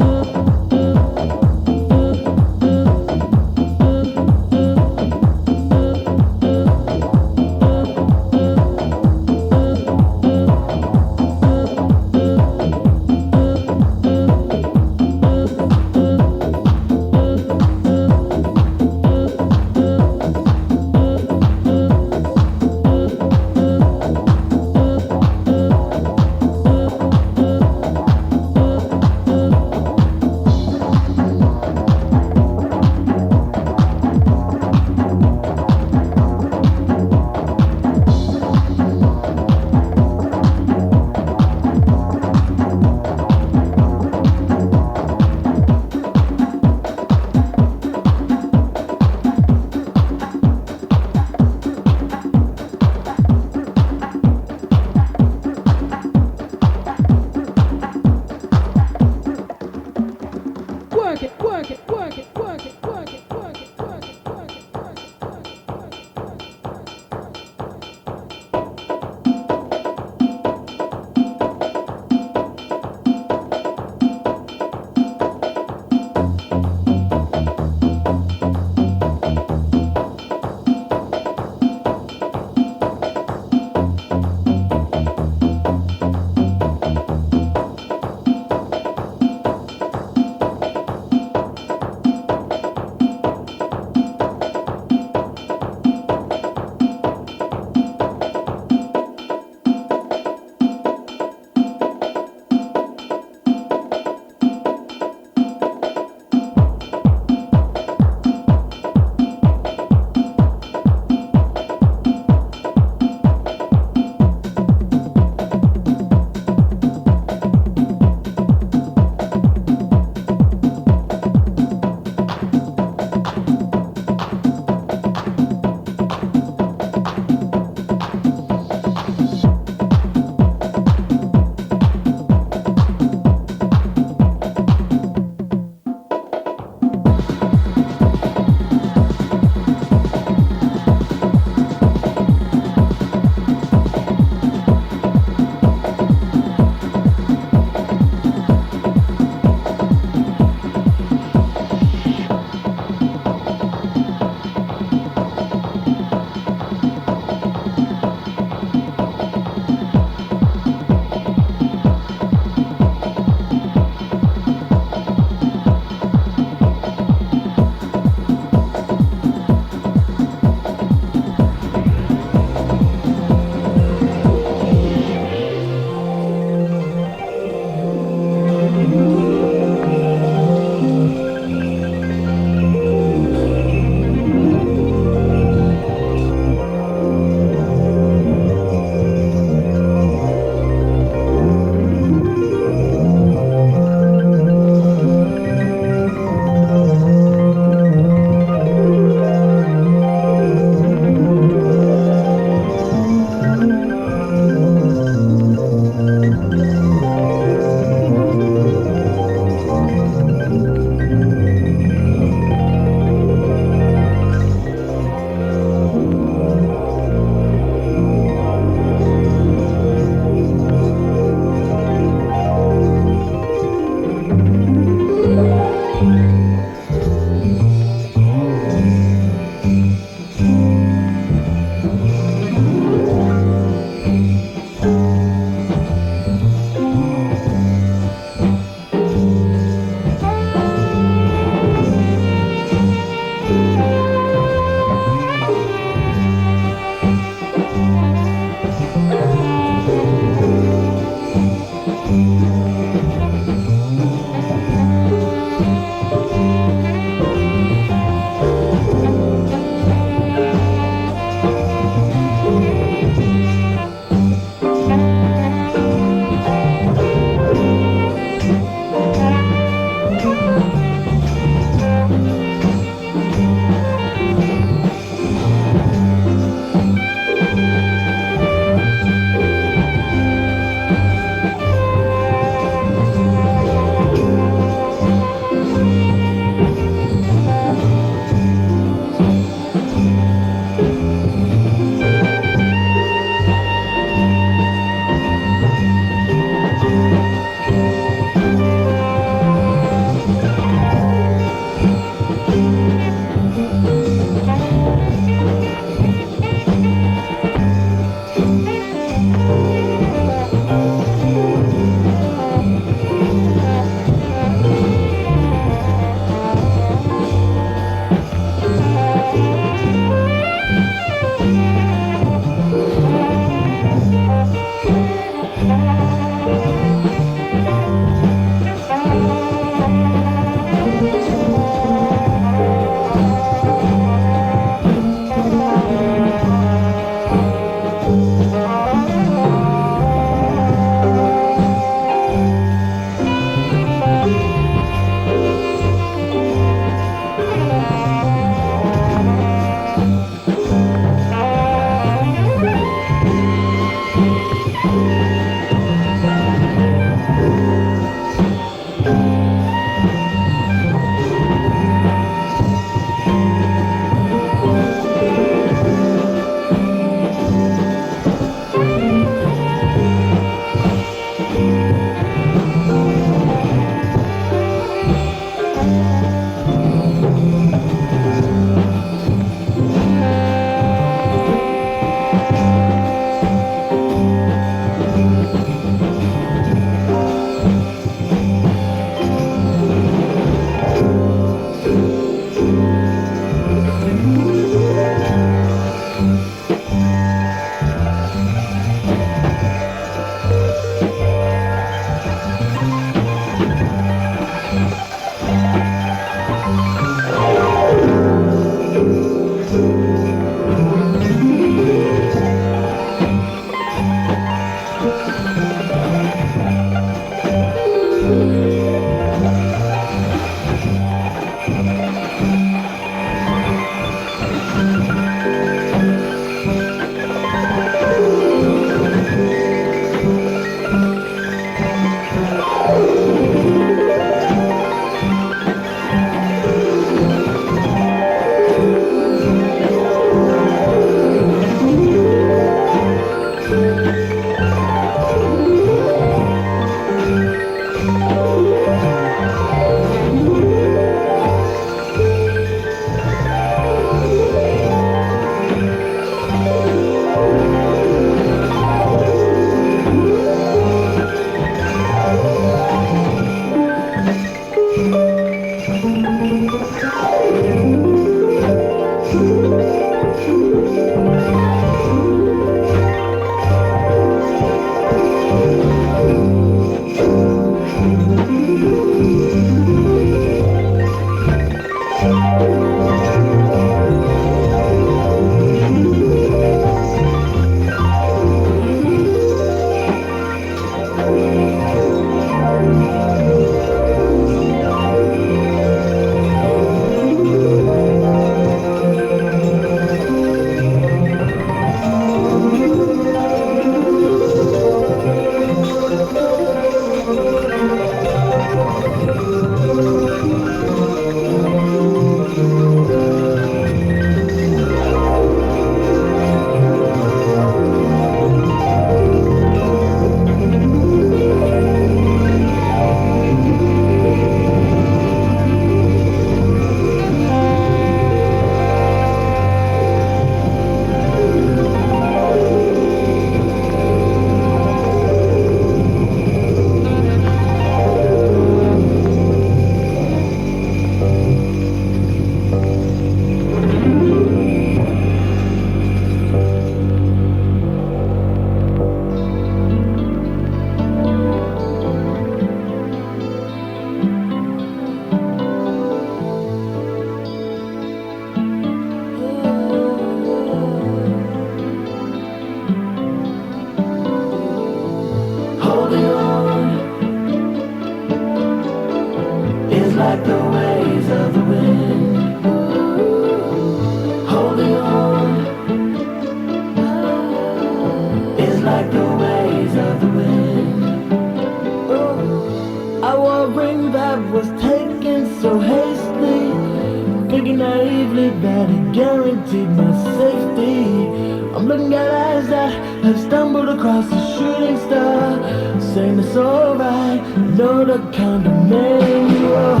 have stumbled across a shooting star, saying it's alright, know the kind of man you are.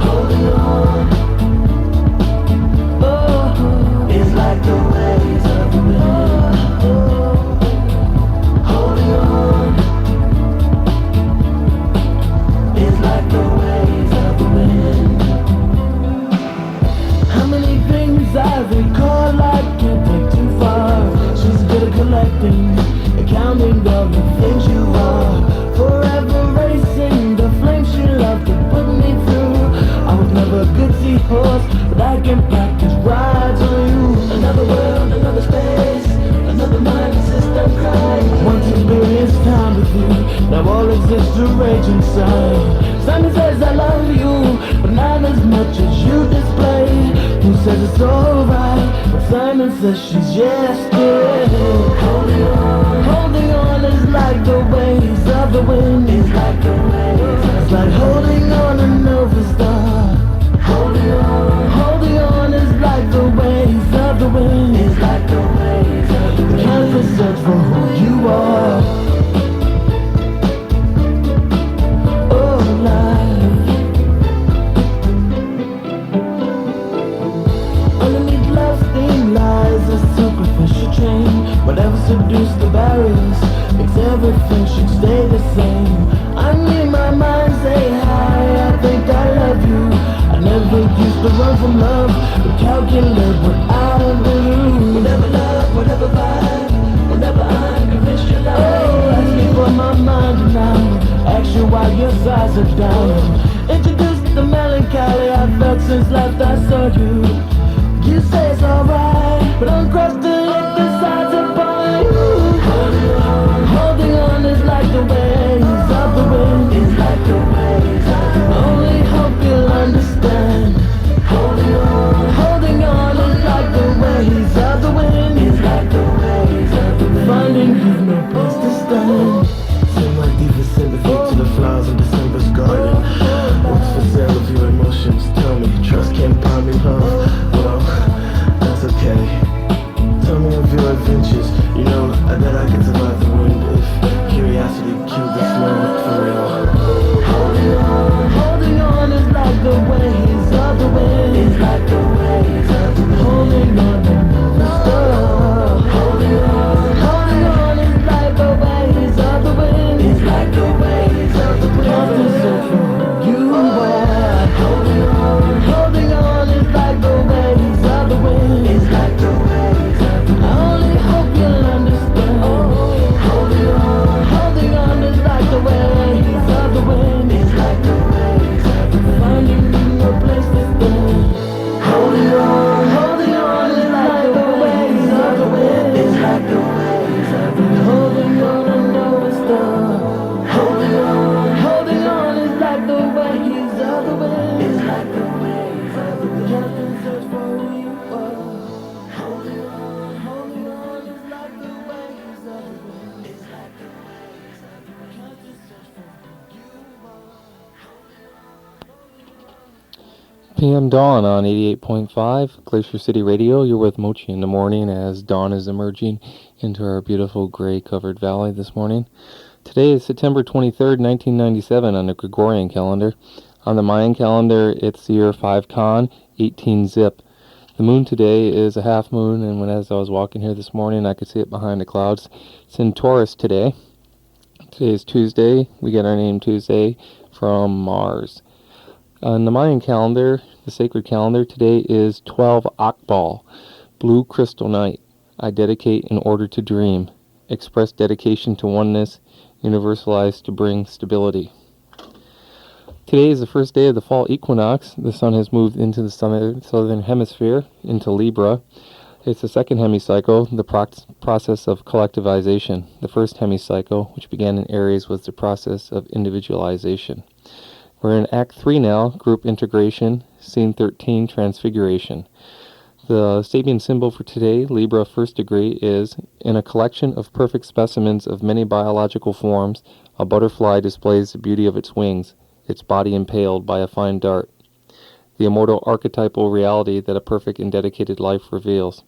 Holding on, oh, it's like the waves of the wind. Holding on, it's like the waves of the wind. How many things I recall I can't take too far. She's good at collecting and counting all the things you are. Forever racing the flame she loved to put me through. I was never a good seahorse, but I can practice rides on you. Another world, another space, another mind system crying. Once experienced time with you, now all exists to rage inside. Simon says I love you, but not as much as you display. Who says it's alright, but Simon says she's yesterday. Holding on is like the waves of the wind. It's like the waves. It's like holding on to Nova Star. Holding on is like the waves of the wind. It's like the waves of the wind. The constant search for who you are. Oh, life. Underneath love's theme lies a superficial chain. Whatever seduced the barriers makes everything should stay the same. I need my mind say hi, I think I love you. I never used to run from love, but calculate what I do. Whatever love, whatever vibe, whenever I'm convinced you're lying. Oh, ask me for my mind now, ask you why your sides are down. Introduce the melancholy I felt since last I saw you. You say it's alright, but don't cross the lick the sides upon you. Holding on is like the waves of the wind. It's like the waves of the wind. Only hope you'll understand. Holding on is like the waves of the wind. It's like the waves of the wind. Finding you've no place to stand. Seem like deepest sympathy to the flowers in December's garden. What's for sale of your emotions? Tell me, trust can't buy me love. Well, that's okay. Tell me of your adventures. You know, I bet I can survive the wind if curiosity killed this moment for real. Holding on is like the waves of the wind. It's like the waves of the wind. Holding on to the star. Holding on is like the waves of the wind. It's like the waves of the wind. Constant search for who you are. Holding on is like the waves of the wind. It's like the waves of the wind. I only hope you'll understand. Holding on is like the waves of the wind. It's like the waves of the wind. Finding no place to stand. Holding on is like the waves of the wind. It's like the waves of the wind. Holding on to know it's done. Holding on is like the waves of the wind. It's like the waves of the wind. Constant search for who you are. Holding on is like the waves of the wind. It's like the waves of the wind. Constant search for who you are. PM Dawn on 88.5 Glacier City Radio. You're with Mochi in the morning as dawn is emerging into our beautiful gray-covered valley this morning. Today is September 23rd, 1997 on the Gregorian calendar. On the Mayan calendar, it's the year 5 Khan, 18 Zip. The moon today is a half moon, and as I was walking here this morning, I could see it behind the clouds. It's in Taurus today. Today is Tuesday. We get our name Tuesday from Mars. On the Mayan calendar, the sacred calendar, today is 12 Akbal, blue crystal night. I dedicate in order to dream. Express dedication to oneness, universalized to bring stability. Today is the first day of the fall equinox. The sun has moved into the southern hemisphere, into Libra. It's the second hemicycle, the process of collectivization. The first hemicycle, which began in Aries, was the process of individualization. We're in Act 3 now, group integration, Scene 13, transfiguration. The Sabian symbol for today, Libra first degree, is, in a collection of perfect specimens of many biological forms, a butterfly displays the beauty of its wings, its body impaled by a fine dart. The immortal archetypal reality that a perfect and dedicated life reveals.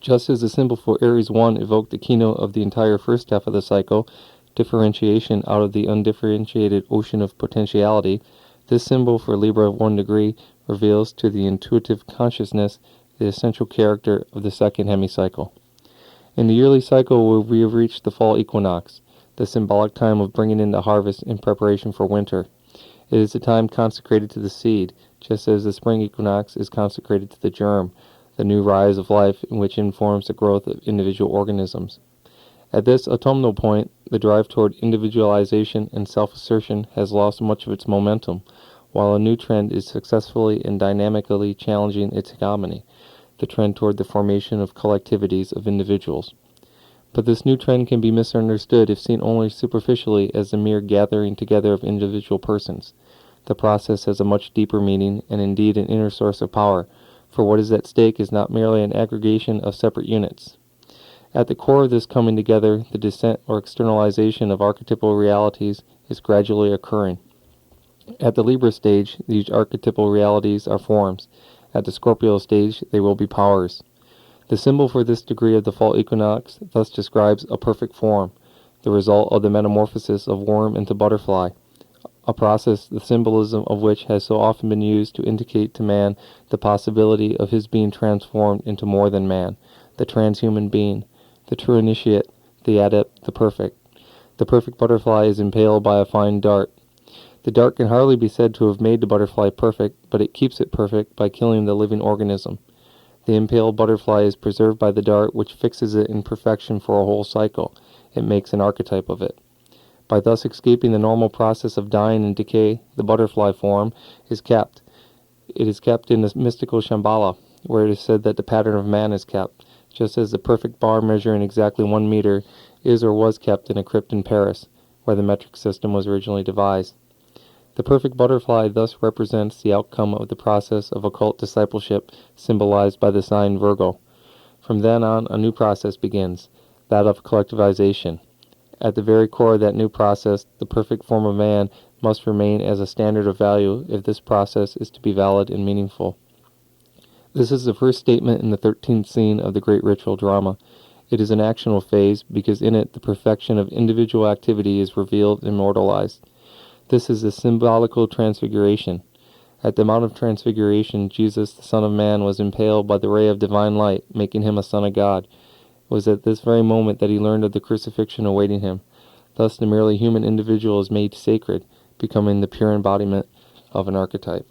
Just as the symbol for Aries 1 evoked the keynote of the entire first half of the cycle, differentiation out of the undifferentiated ocean of potentiality, this symbol for Libra 1 degree reveals to the intuitive consciousness the essential character of the second hemicycle. In the yearly cycle, we have reached the fall equinox, the symbolic time of bringing in the harvest in preparation for winter. It is a time consecrated to the seed, just as the spring equinox is consecrated to the germ, the new rise of life in which informs the growth of individual organisms. At this autumnal point, the drive toward individualization and self-assertion has lost much of its momentum, while a new trend is successfully and dynamically challenging its hegemony, the trend toward the formation of collectivities of individuals. But this new trend can be misunderstood if seen only superficially as a mere gathering together of individual persons. The process has a much deeper meaning, and indeed an inner source of power, for what is at stake is not merely an aggregation of separate units. At the core of this coming together, the descent or externalization of archetypal realities is gradually occurring. At the Libra stage, these archetypal realities are forms. At the Scorpio stage, they will be powers. The symbol for this degree of the fall equinox thus describes a perfect form, the result of the metamorphosis of worm into butterfly, a process the symbolism of which has so often been used to indicate to man the possibility of his being transformed into more than man, the transhuman being, the true initiate, the adept, the perfect. The perfect butterfly is impaled by a fine dart. The dart can hardly be said to have made the butterfly perfect, but it keeps it perfect by killing the living organism. The impaled butterfly is preserved by the dart, which fixes it in perfection for a whole cycle. It makes an archetype of it. By thus escaping the normal process of dying and decay, the butterfly form is kept. It is kept in the mystical Shambhala, where it is said that the pattern of man is kept, just as the perfect bar measuring exactly 1 meter is or was kept in a crypt in Paris, where the metric system was originally devised. The perfect butterfly thus represents the outcome of the process of occult discipleship symbolized by the sign Virgo. From then on, a new process begins, that of collectivization. At the very core of that new process, the perfect form of man must remain as a standard of value if this process is to be valid and meaningful. This is the first statement in the 13th scene of the great ritual drama. It is an actional phase because in it the perfection of individual activity is revealed and immortalized. This is the symbolical transfiguration. At the Mount of Transfiguration, Jesus, the Son of Man, was impaled by the ray of divine light, making him a son of God. It was at this very moment that he learned of the crucifixion awaiting him. Thus the merely human individual is made sacred, becoming the pure embodiment of an archetype.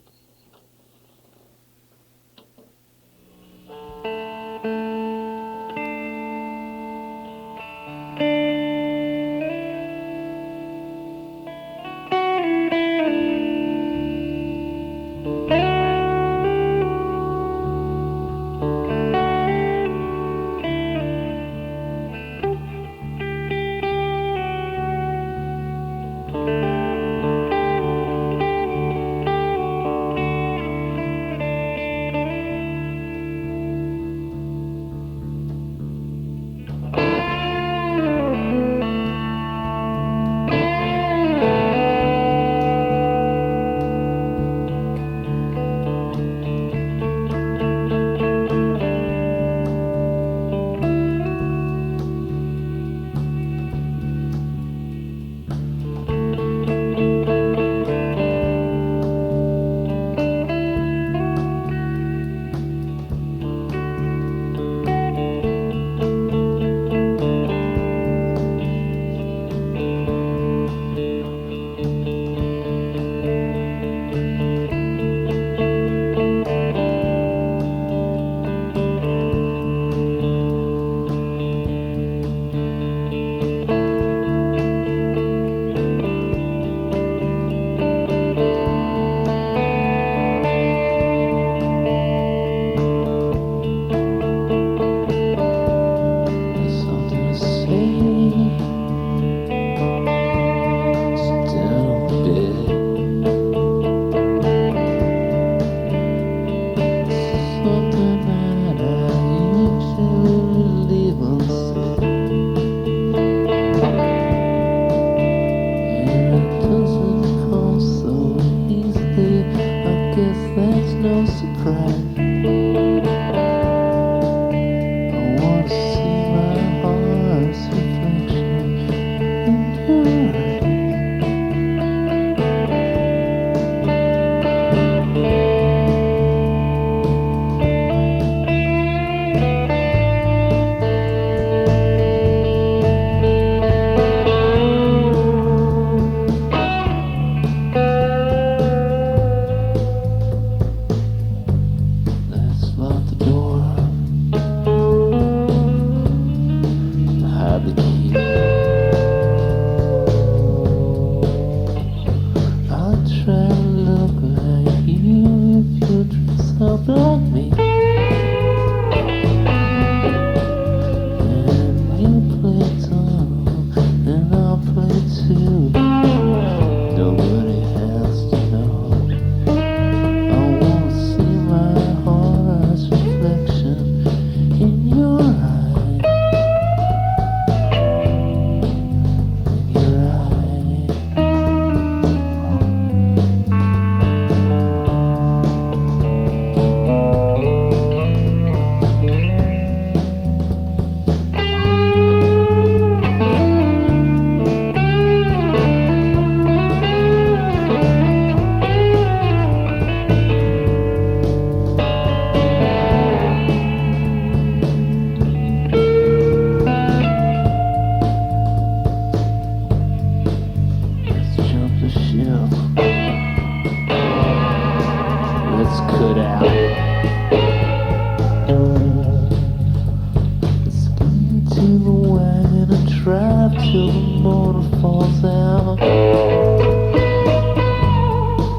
till the morning falls out.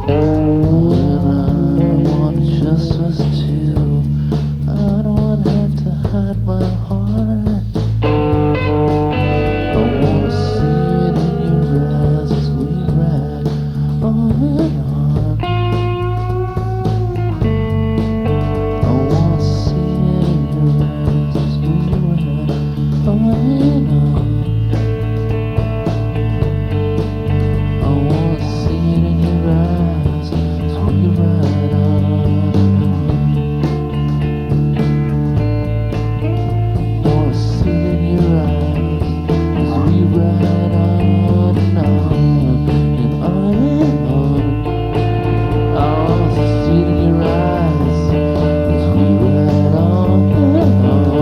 When I want just us two, I don't have to hide my heart. I wanna see it in your eyes as we ride on and on. I wanna see it in your eyes as we ride on and on. I wanna see it in your eyes as we ride on. I wanna see it in your eyes as we ride on and on and on and on. I wanna see it in your eyes as we ride on and on and on.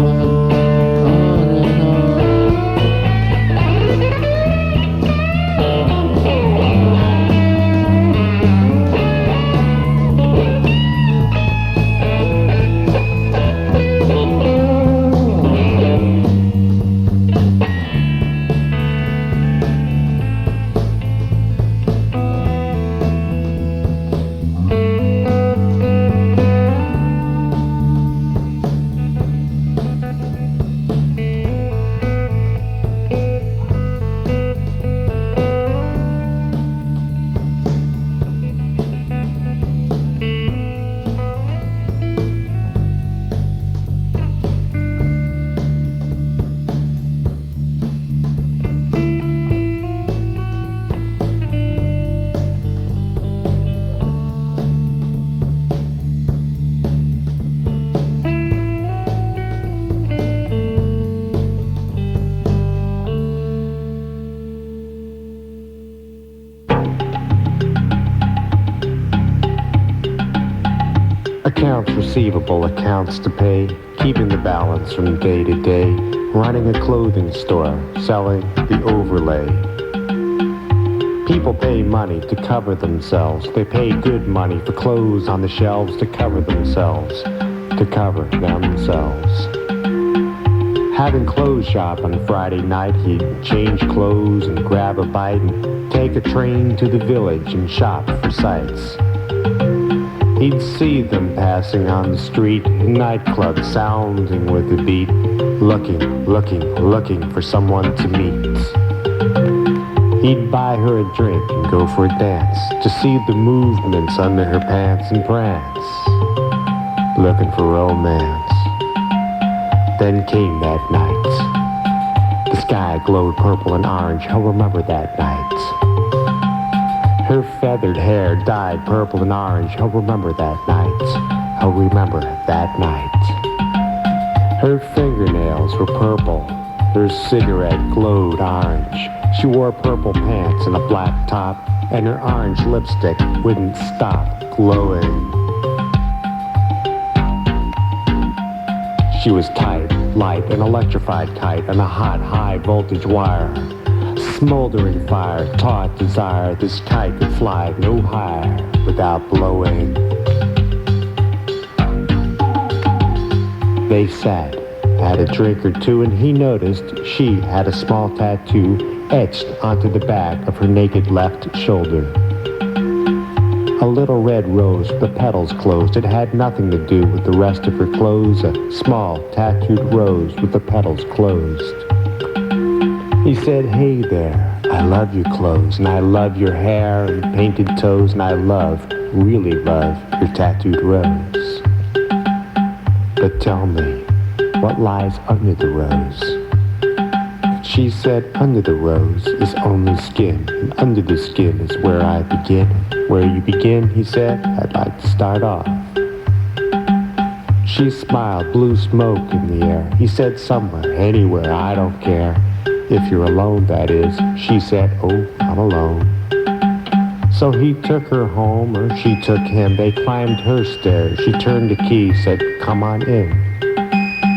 Accounts receivable, accounts to pay, keeping the balance from day to day, running a clothing store, selling the overlay. People pay money to cover themselves. They pay good money for clothes on the shelves to cover themselves, to cover themselves. Having clothes shop on Friday night, he'd change clothes and grab a bite and take a train to the village and shop for sights. He'd see them passing on the street, nightclubs sounding with the beat, looking for someone to meet. He'd buy her a drink and go for a dance, to see the movements under her pants and prance, looking for romance. Then came that night. The sky glowed purple and orange, he'll remember that night. Her feathered hair dyed purple and orange, he'll remember that night. He'll remember that night. Her fingernails were purple, her cigarette glowed orange. She wore purple pants and a black top, and her orange lipstick wouldn't stop glowing. She was tight, light, and electrified kite on a hot, high voltage wire. Smoldering fire, taut desire, this kite could fly no higher without blowing. They sat, had a drink or two, and he noticed she had a small tattoo etched onto the back of her naked left shoulder. A little red rose with the petals closed. It had nothing to do with the rest of her clothes, a small tattooed rose with the petals closed. He said, "Hey there, I love your clothes, and I love your hair and painted toes, and I love, really love, your tattooed rose. But tell me, what lies under the rose?" She said, "Under the rose is only skin, and under the skin is where I begin." "Where you begin?" he said. "I'd like to start off." She smiled, blew smoke in the air. He said, "Somewhere, anywhere, I don't care. If you're alone, that is." She said, "Oh, I'm alone." So he took her home, or she took him. They climbed her stairs. She turned the key, said, "Come on in."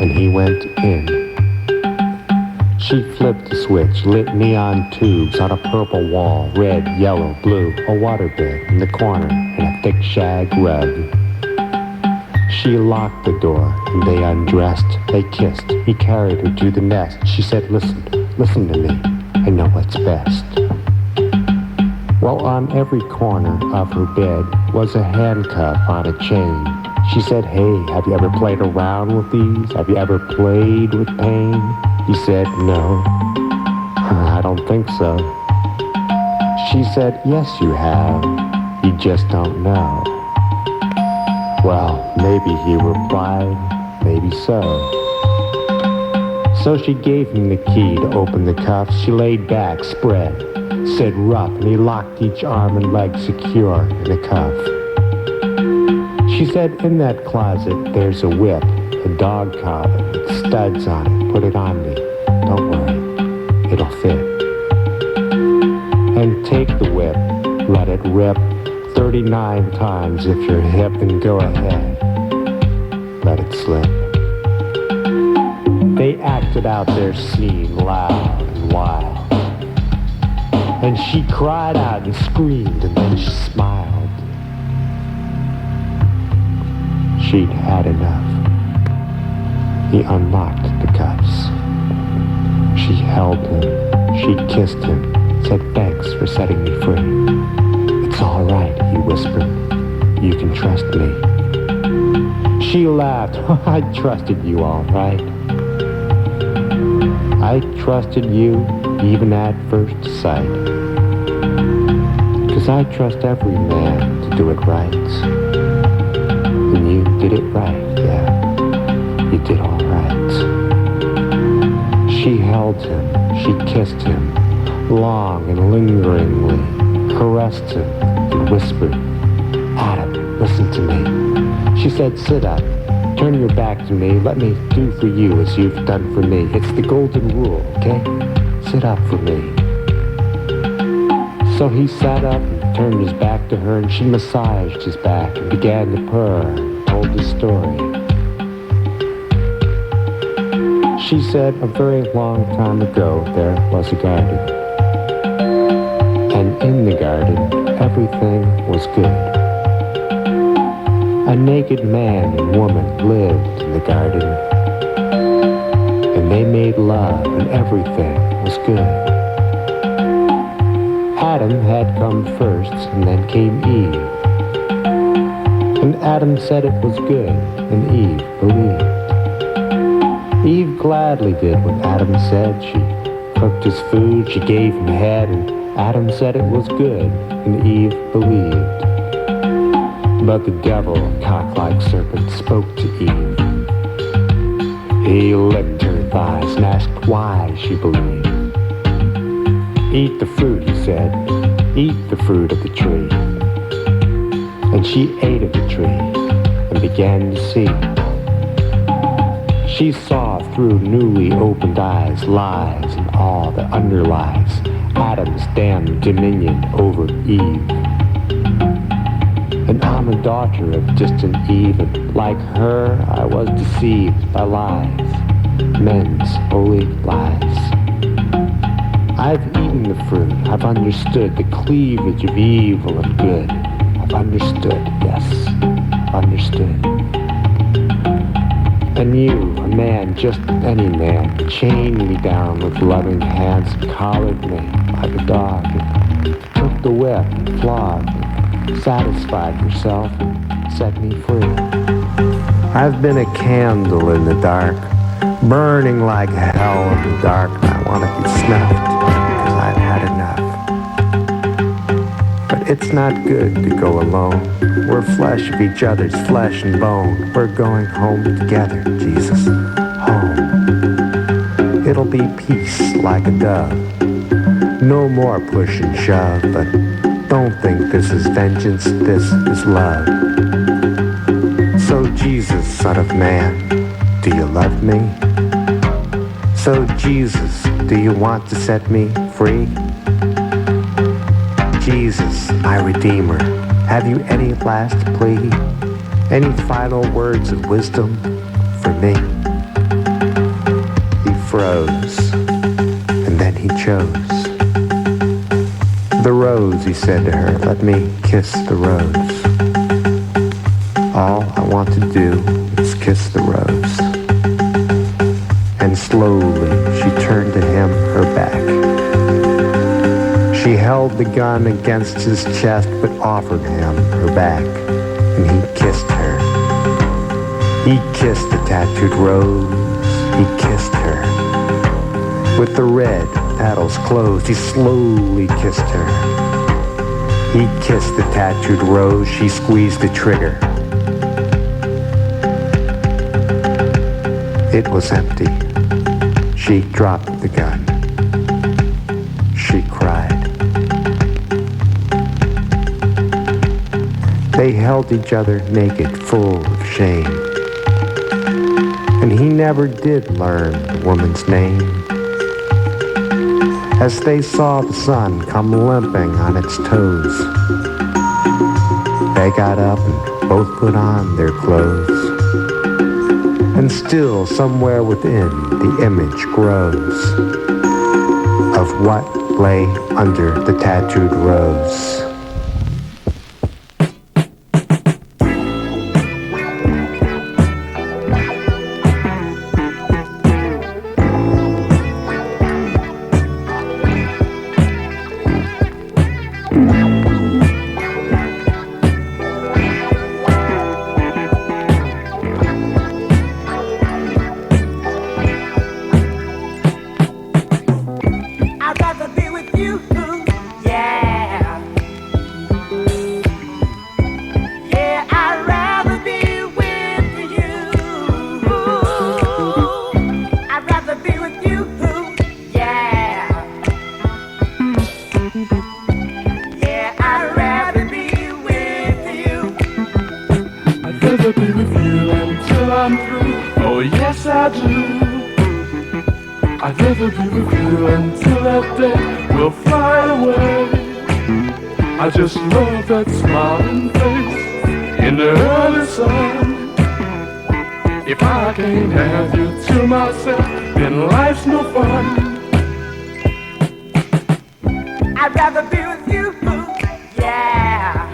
And he went in. She flipped the switch, lit neon tubes on a purple wall, red, yellow, blue, a waterbed in the corner, and a thick shag rug. She locked the door, and they undressed. They kissed. He carried her to the nest. She said, listen to me. I know what's best. Well, on every corner of her bed was a handcuff on a chain. She said, hey, have you ever played around with these? Have you ever played with pain? He said, no, I don't think so. She said, yes, you have. You just don't know. Well, maybe he replied, maybe so. So she gave him the key to open the cuffs. She laid back, spread, said rough, and he locked each arm and leg secure in a cuff. She said, in that closet, there's a whip, a dog collar with studs on it. Put it on me. Don't worry, it'll fit. And take the whip, let it rip 39 times if you're hip, and go ahead, let it slip. They acted out their scene loud and wild, and she cried out and screamed, and then she smiled. She'd had enough. He unlocked the cuffs. She held him, she kissed him, said thanks for setting me free. It's all right, he whispered. You can trust me. She laughed. I trusted you all right. I trusted you even at first sight. 'Cause I trust every man to do it right. And you did it right, yeah. You did all right. She held him, she kissed him, long and lingeringly, caressed him and whispered, Adam, listen to me. She said, sit up, turn your back to me, let me do for you as you've done for me. It's the golden rule, okay? Sit up for me. So he sat up and turned his back to her, and she massaged his back and began to purr and told his story. She said, a very long time ago there was a garden. And in the garden, everything was good. A naked man and woman lived in the garden. And they made love, and everything was good. Adam had come first, and then came Eve. And Adam said it was good, and Eve believed. Eve gladly did what Adam said. She cooked his food, she gave him head, and Adam said it was good, and Eve believed. But the devil, cock-like serpent, spoke to Eve. He licked her thighs and asked why she believed. Eat the fruit, he said, eat the fruit of the tree. And she ate of the tree and began to see. She saw through newly opened eyes lies and all that underlies Adam's damned dominion over Eve. And I'm a daughter of distant Eve, and like her I was deceived by lies, men's holy lies. I've eaten the fruit, I've understood the cleavage of evil and good. I've understood, yes, I've understood. And you, a man, just any man, chained me down with loving hands, collared me like a dog, and took the whip and flogged, and satisfied yourself and set me free. I've been a candle in the dark, burning like hell in the dark, and I want to be snuffed because I've had enough. But it's not good to go alone. We're flesh of each other's flesh and bone. We're going home together, Jesus, home. It'll be peace like a dove. No more push and shove, but don't think this is vengeance, this is love. So Jesus, Son of Man, do you love me? So Jesus, do you want to set me free? Jesus, my Redeemer, have you any last plea? Any final words of wisdom for me? He froze, and then he chose. The rose, he said to her, let me kiss the rose. All I want to do is kiss the rose. And slowly she turned to him her back. She held the gun against his chest but offered him her back, and he kissed her. He kissed the tattooed rose, he kissed her. With the red petals closed, he slowly kissed her. He kissed the tattooed rose, she squeezed the trigger. It was empty. She dropped the gun. She cried. They held each other naked, full of shame. And he never did learn the woman's name. As they saw the sun come limping on its toes, they got up and both put on their clothes. And still somewhere within the image grows of what lay under the tattooed rose. I just love that smiling face in the early sun. If I can't have you to myself, then life's no fun. I'd rather be with you, yeah.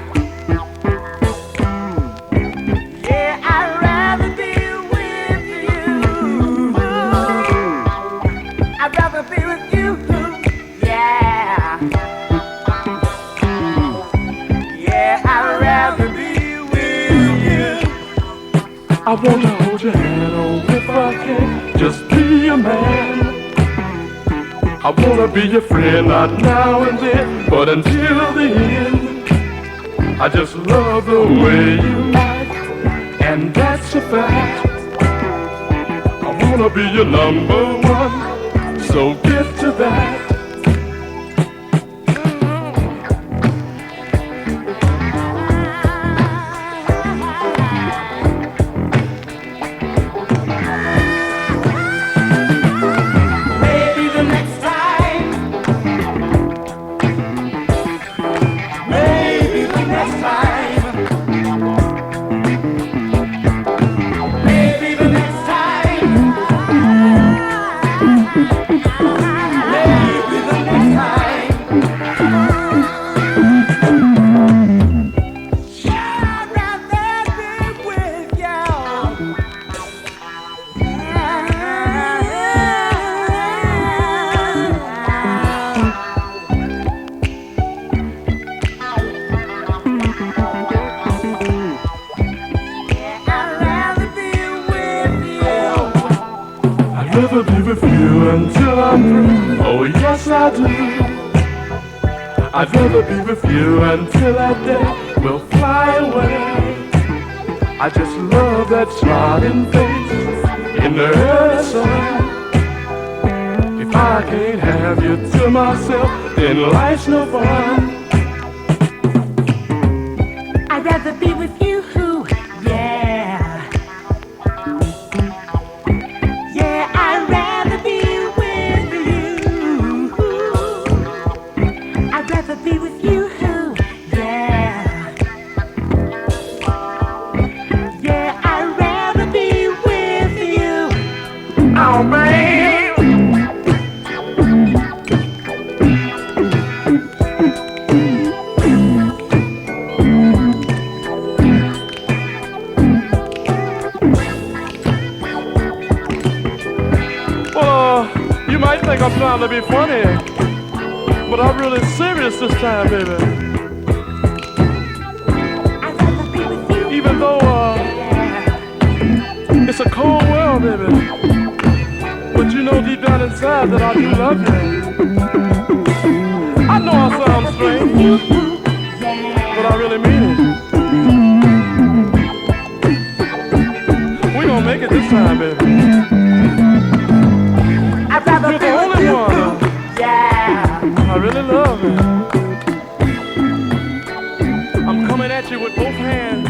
Yeah, I'd rather be with you. I'd rather be with you, yeah. I wanna hold your hand, oh, if I can, just be a man. I wanna be your friend, not now and then, but until the end. I just love the way you act, and that's a fact. I wanna be your number one, so get to that. I'd rather be with you until I'm through. Oh yes I do. I'd rather be with you until that day will fly away. I just love that smiling face in the early sun. If I can't have you to myself, then life's no fun. I'd rather be with you, yeah. Be with you, yeah. Yeah, I'd rather be with you. Oh, man. Well, you might think I'm trying to be funny, But I'm really serious this time, baby. Even though it's a cold world, baby. But you know deep down inside that I do love you. I know I sound strange, but I really mean it. We gonna make it this time, baby. You're the only one. I really love you. I'm coming at you with both hands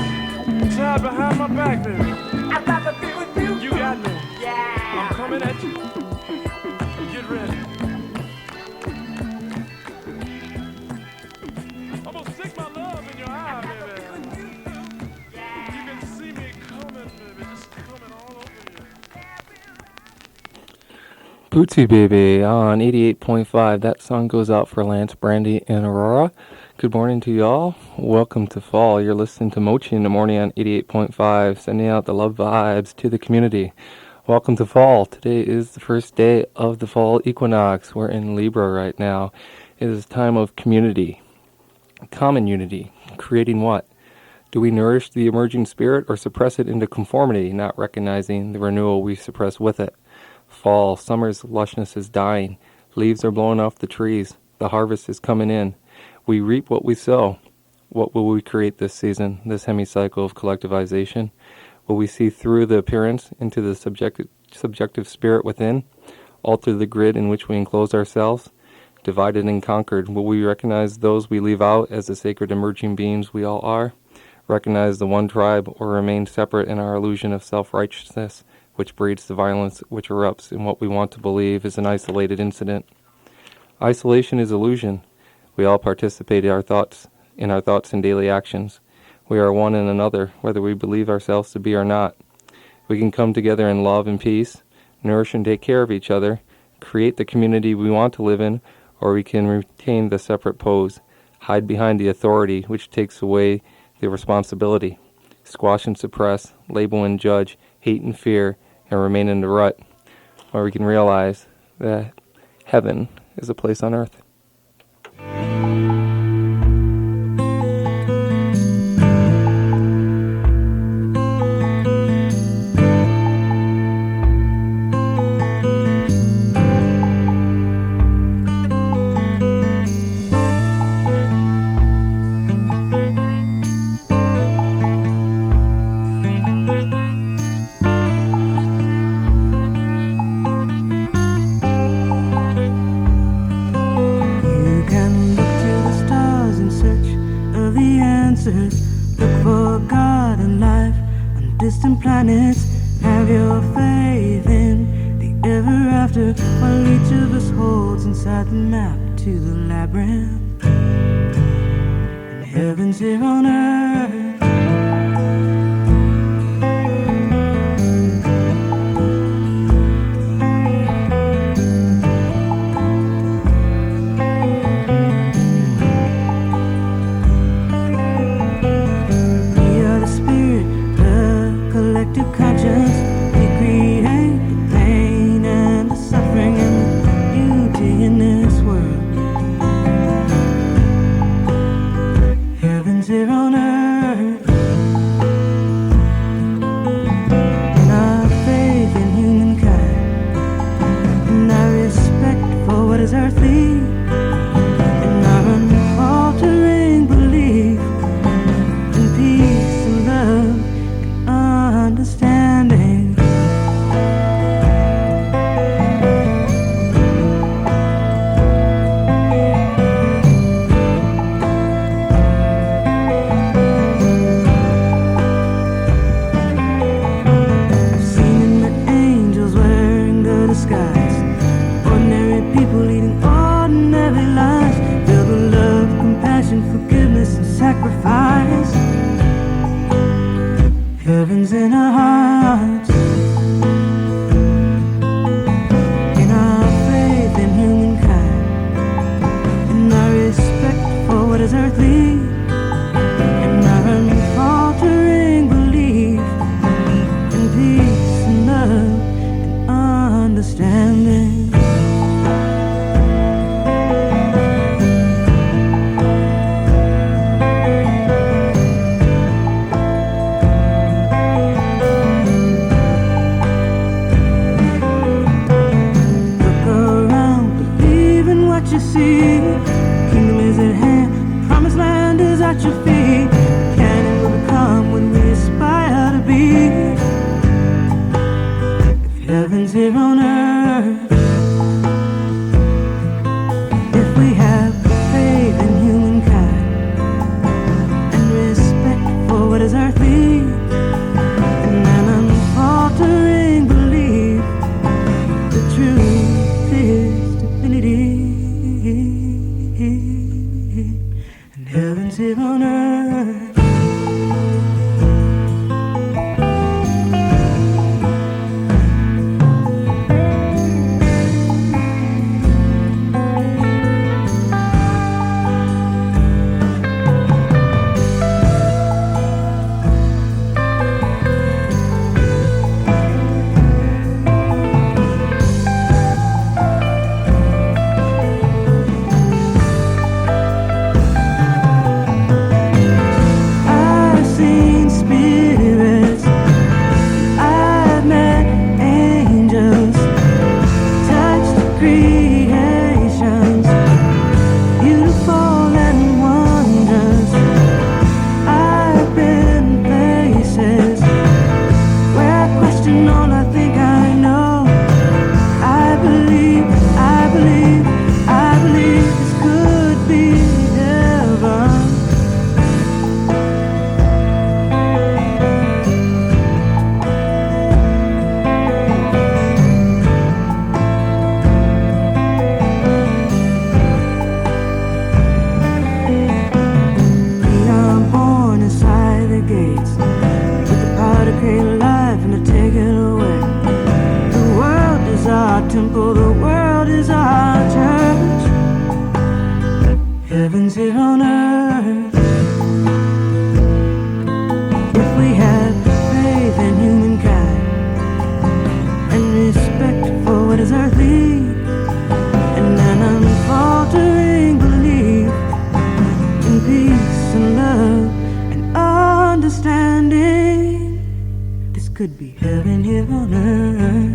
tied behind my back, baby. I'd rather be with you. You got me. Yeah. I'm coming at you. Get ready. I'm gonna stick my love in your eye, baby. You can see me coming, baby. Just coming all over you. Bootsy Baby on 88.5. That song goes out for Lance, Brandy, and Aurora. Good morning to y'all. Welcome to fall. You're listening to Mochi in the morning on 88.5, sending out the love vibes to the community. Welcome to fall. Today is the first day of the fall equinox. We're in Libra right now. It is a time of community, common unity. Creating what? Do we nourish the emerging spirit or suppress it into conformity, not recognizing the renewal we suppress with it? Fall, summer's lushness is dying. Leaves are blowing off the trees. The harvest is coming in. We reap what we sow. What will we create this season, this hemicycle of collectivization? Will we see through the appearance into the subjective spirit within? Alter the grid in which we enclose ourselves? Divided and conquered, will we recognize those we leave out as the sacred emerging beings we all are? Recognize the one tribe or remain separate in our illusion of self-righteousness, which breeds the violence which erupts in what we want to believe is an isolated incident? Isolation is illusion. We all participate in our thoughts and daily actions. We are one in another, whether we believe ourselves to be or not. We can come together in love and peace, nourish and take care of each other, create the community we want to live in, or we can retain the separate pose, hide behind the authority which takes away the responsibility, squash and suppress, label and judge, hate and fear, and remain in the rut, or we can realize that heaven is a place on earth. Look for God and life on distant planets. Have your faith in the ever after, while each of us holds inside the map to the labyrinth. And heaven's here on earth. Heaven's in our hearts, in our faith in humankind, in our respect for what is earthly, in our unfaltering belief in peace and love and understanding. you see? Kingdom is at hand, promised land is at your feet. Canon will become when we aspire to be. If heaven's here on earth, if we have faith in humankind and respect for what is earthly, and an unfaltering belief, the truth is divinity, and heaven's here on earth. Temple, the world is our church. Heaven's here on earth. If we have faith in humankind and respect for what is earthly, and an unfaltering belief in peace and love and understanding, this could be heaven here on earth.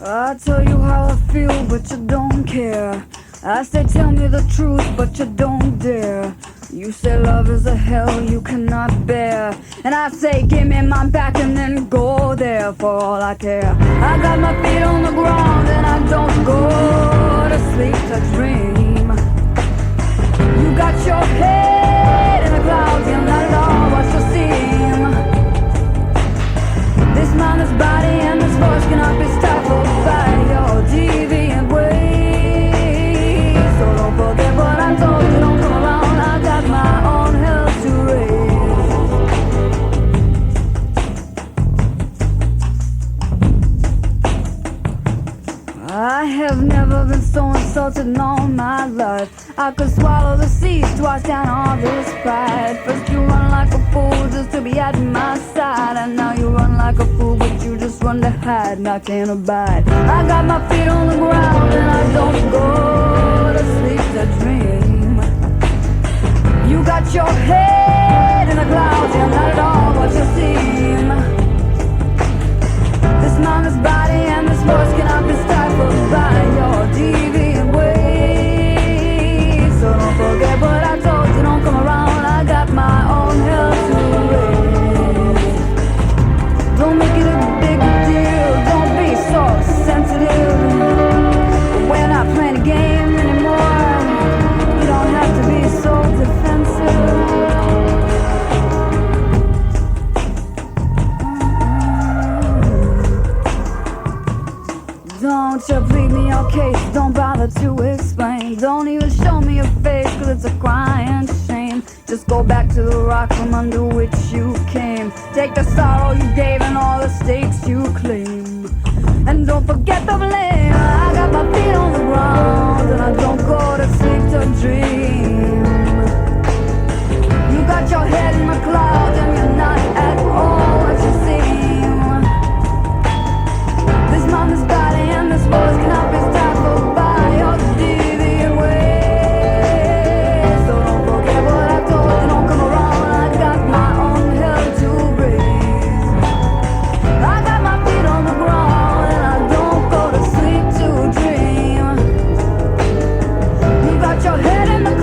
I tell you how I feel, but you don't care. I say tell me the truth, but you don't dare. You say love is a hell you cannot bear, and I say give me my back and then go there for all I care. I got my feet on the ground and I don't go to sleep to dream. You got your head in the clouds, you're not at all what you seem. This mind, this body, and this voice cannot be stifled by your deviant ways. So don't forget what I told you, don't come around, I got my own hell to raise. I have never been so insulted in all my life. I could swallow the seas twice down all this pride. First you run like a fool just to be at my side, and now you run like a fool but you just run to hide, and I can't abide. I got my feet on the ground and I don't go to sleep to dream. You got your head in the clouds, you're not at all what you seem. This mind, this body, and this voice cannot be stifled by your deviant ways. So don't forget what I told you, don't come around, I got my own hell to raise. Don't make it a big deal, don't be so sensitive. We're not playing a game anymore, you don't have to be so defensive. Don't you plead me your case, don't bother to explain. Don't even show me your face, cause it's a crying shame. Just go back to the rock from under which you came. Take the sorrow you gave and all the stakes you claim. And don't forget the blame. I got my feet on the ground and I don't go to sleep to dream. You got your head in the clouds and you're not at all what you seem. This mind, this body, and this voice cannot be stifled by your deviant ways. So don't forget what I told you, don't come around, I got my own hell to raise. I got my feet on the ground and I don't go to sleep to dream. You got your head in the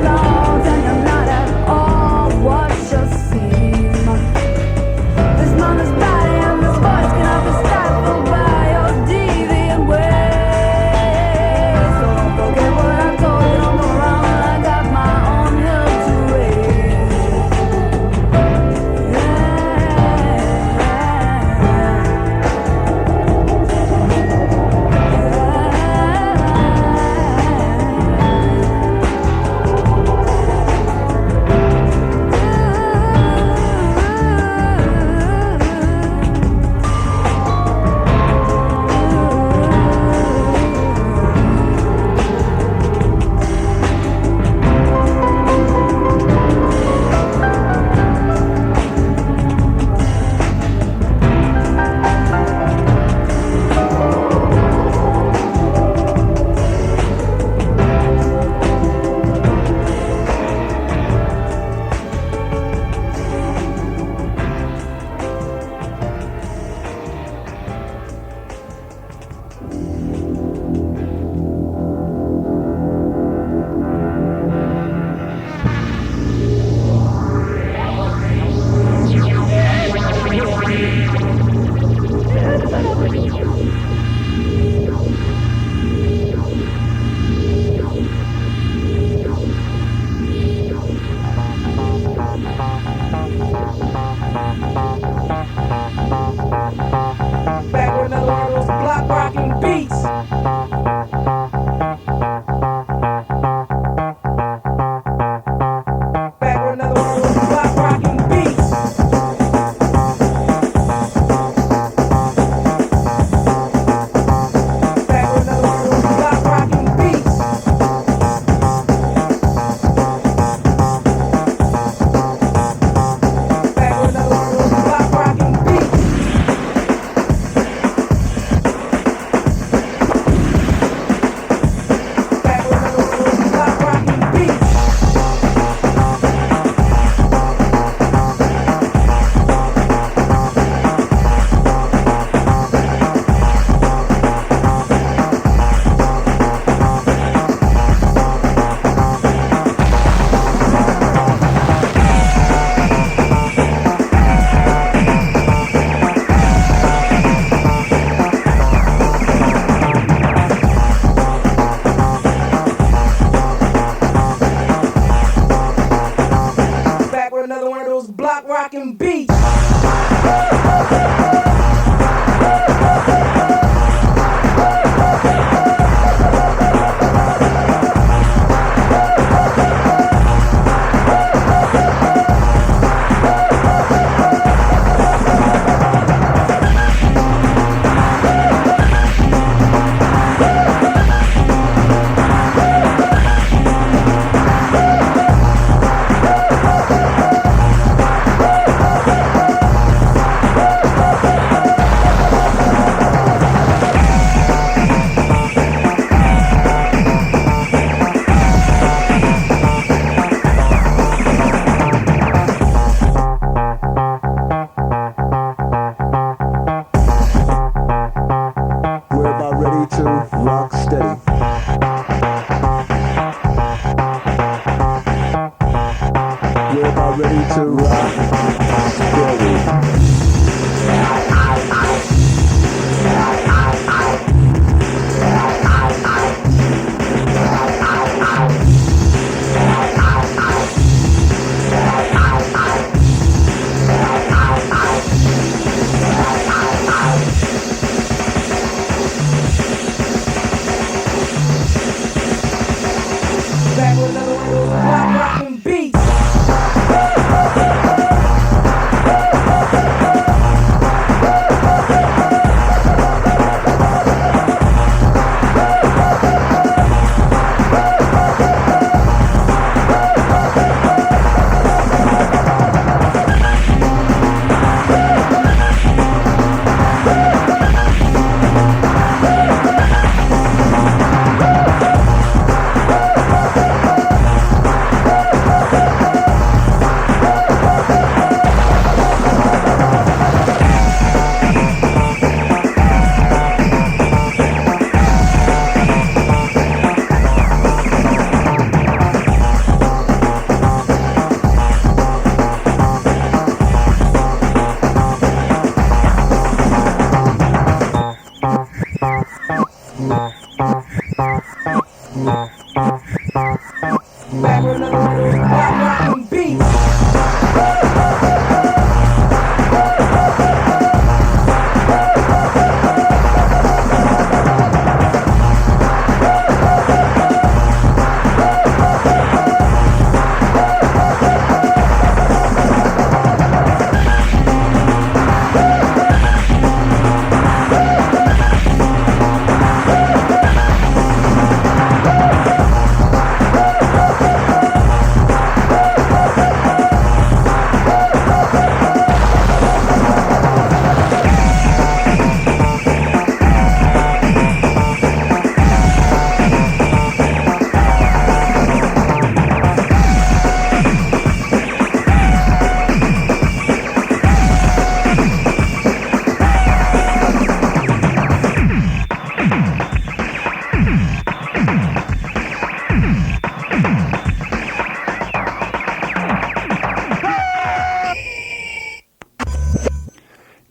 another one of those block rockin' beats.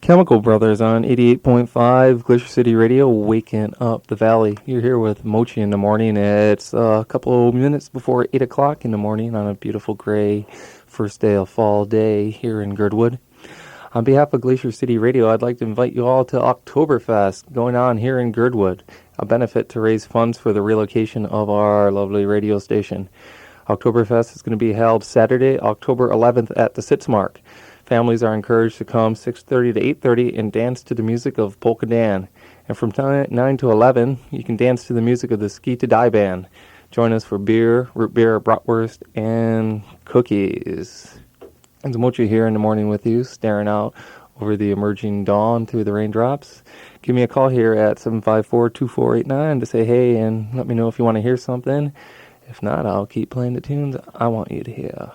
Chemical Brothers on 88.5 Glacier City Radio, waking up the valley. You're here with Mochi in the morning. It's a couple of minutes before 8 o'clock in the morning on a beautiful gray first day of fall day here in Girdwood. On behalf of Glacier City Radio, I'd like to invite you all to Oktoberfest going on here in Girdwood, a benefit to raise funds for the relocation of our lovely radio station. Oktoberfest is going to be held Saturday, October 11th at the Sitzmark. Families are encouraged to come 6:30 to 8:30 and dance to the music of Polka Dan. And from 9 to 11, you can dance to the music of the Ski to Die Band. Join us for beer, root beer, bratwurst, and cookies. And Mochi here in the morning with you, staring out over the emerging dawn through the raindrops. Give me a call here at 754-2489 to say hey and let me know if you want to hear something. If not, I'll keep playing the tunes I want you to hear.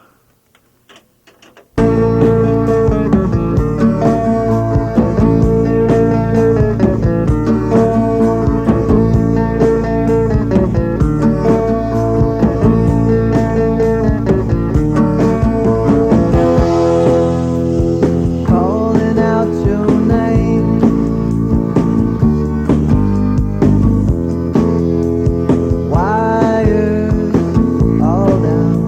Wires all down.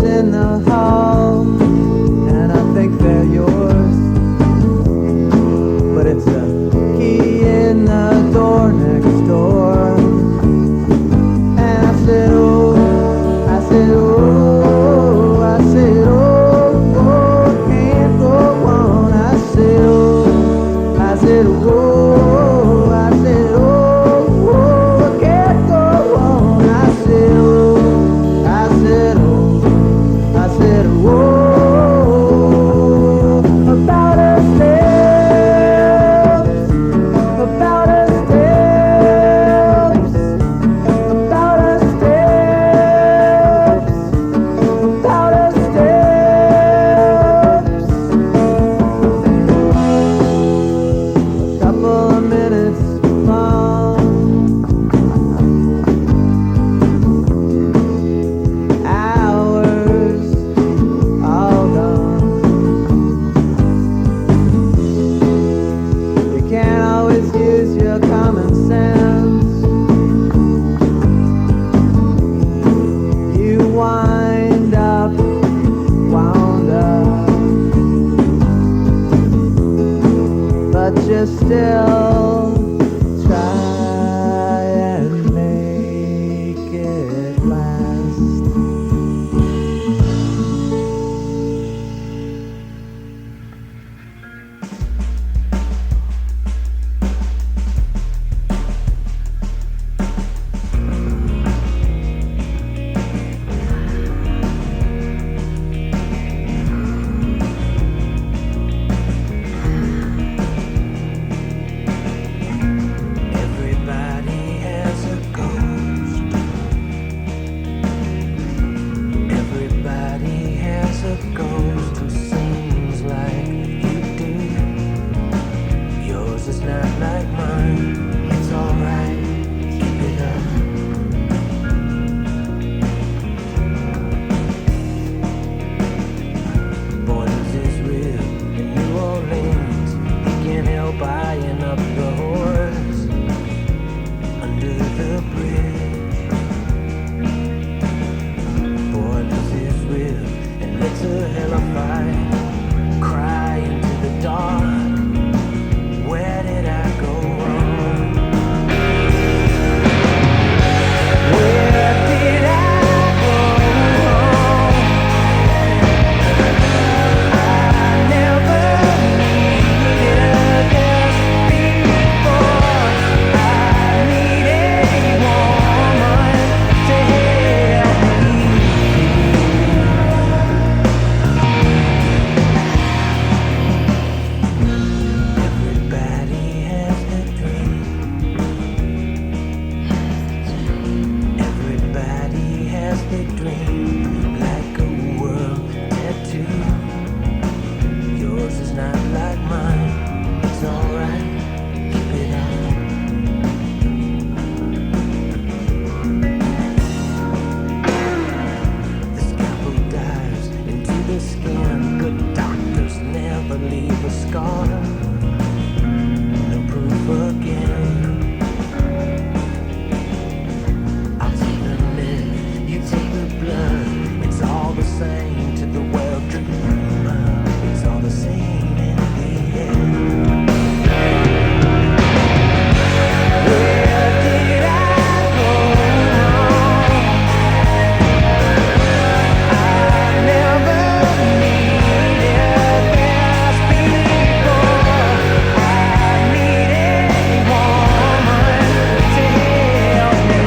in the hall, and I think they're yours. But it's a key in the door next door. And I said, oh, I said, oh, I said, oh, oh, I can't go on. I said, oh, I said, oh, I said, oh, oh, I can't go on. I said, oh, I said, oh, I said, oh, about a steps, about a steps, about a steps, about a steps. A couple of minutes long, hours all gone. You can't always use your common sense. You wind up, wound up, but you still try and make it last. Everybody has a ghost. Everybody has a ghost who sings like you do. Yours is not like mine. It's alright, keep it up. Borders is real in New Orleans. You can't help eyeing up the horse under the bridge. Borders is real, and it's a hell of a fight. Cry into the dark. Where did I go wrong? Where did I go wrong? I never needed this before. I need a woman to help me. Everybody has a dream. Everybody has a dream, like a world tattoo. Yours is not like mine. It's alright, keep it up. The scalpel dives into the skin. Good doctors never leave a scar. No proof again. I'll take the men, you take the blood. It's all the same to the well-dreamer. It's all the same in the end. Where did I go wrong? I never needed this before. I need a woman to help me.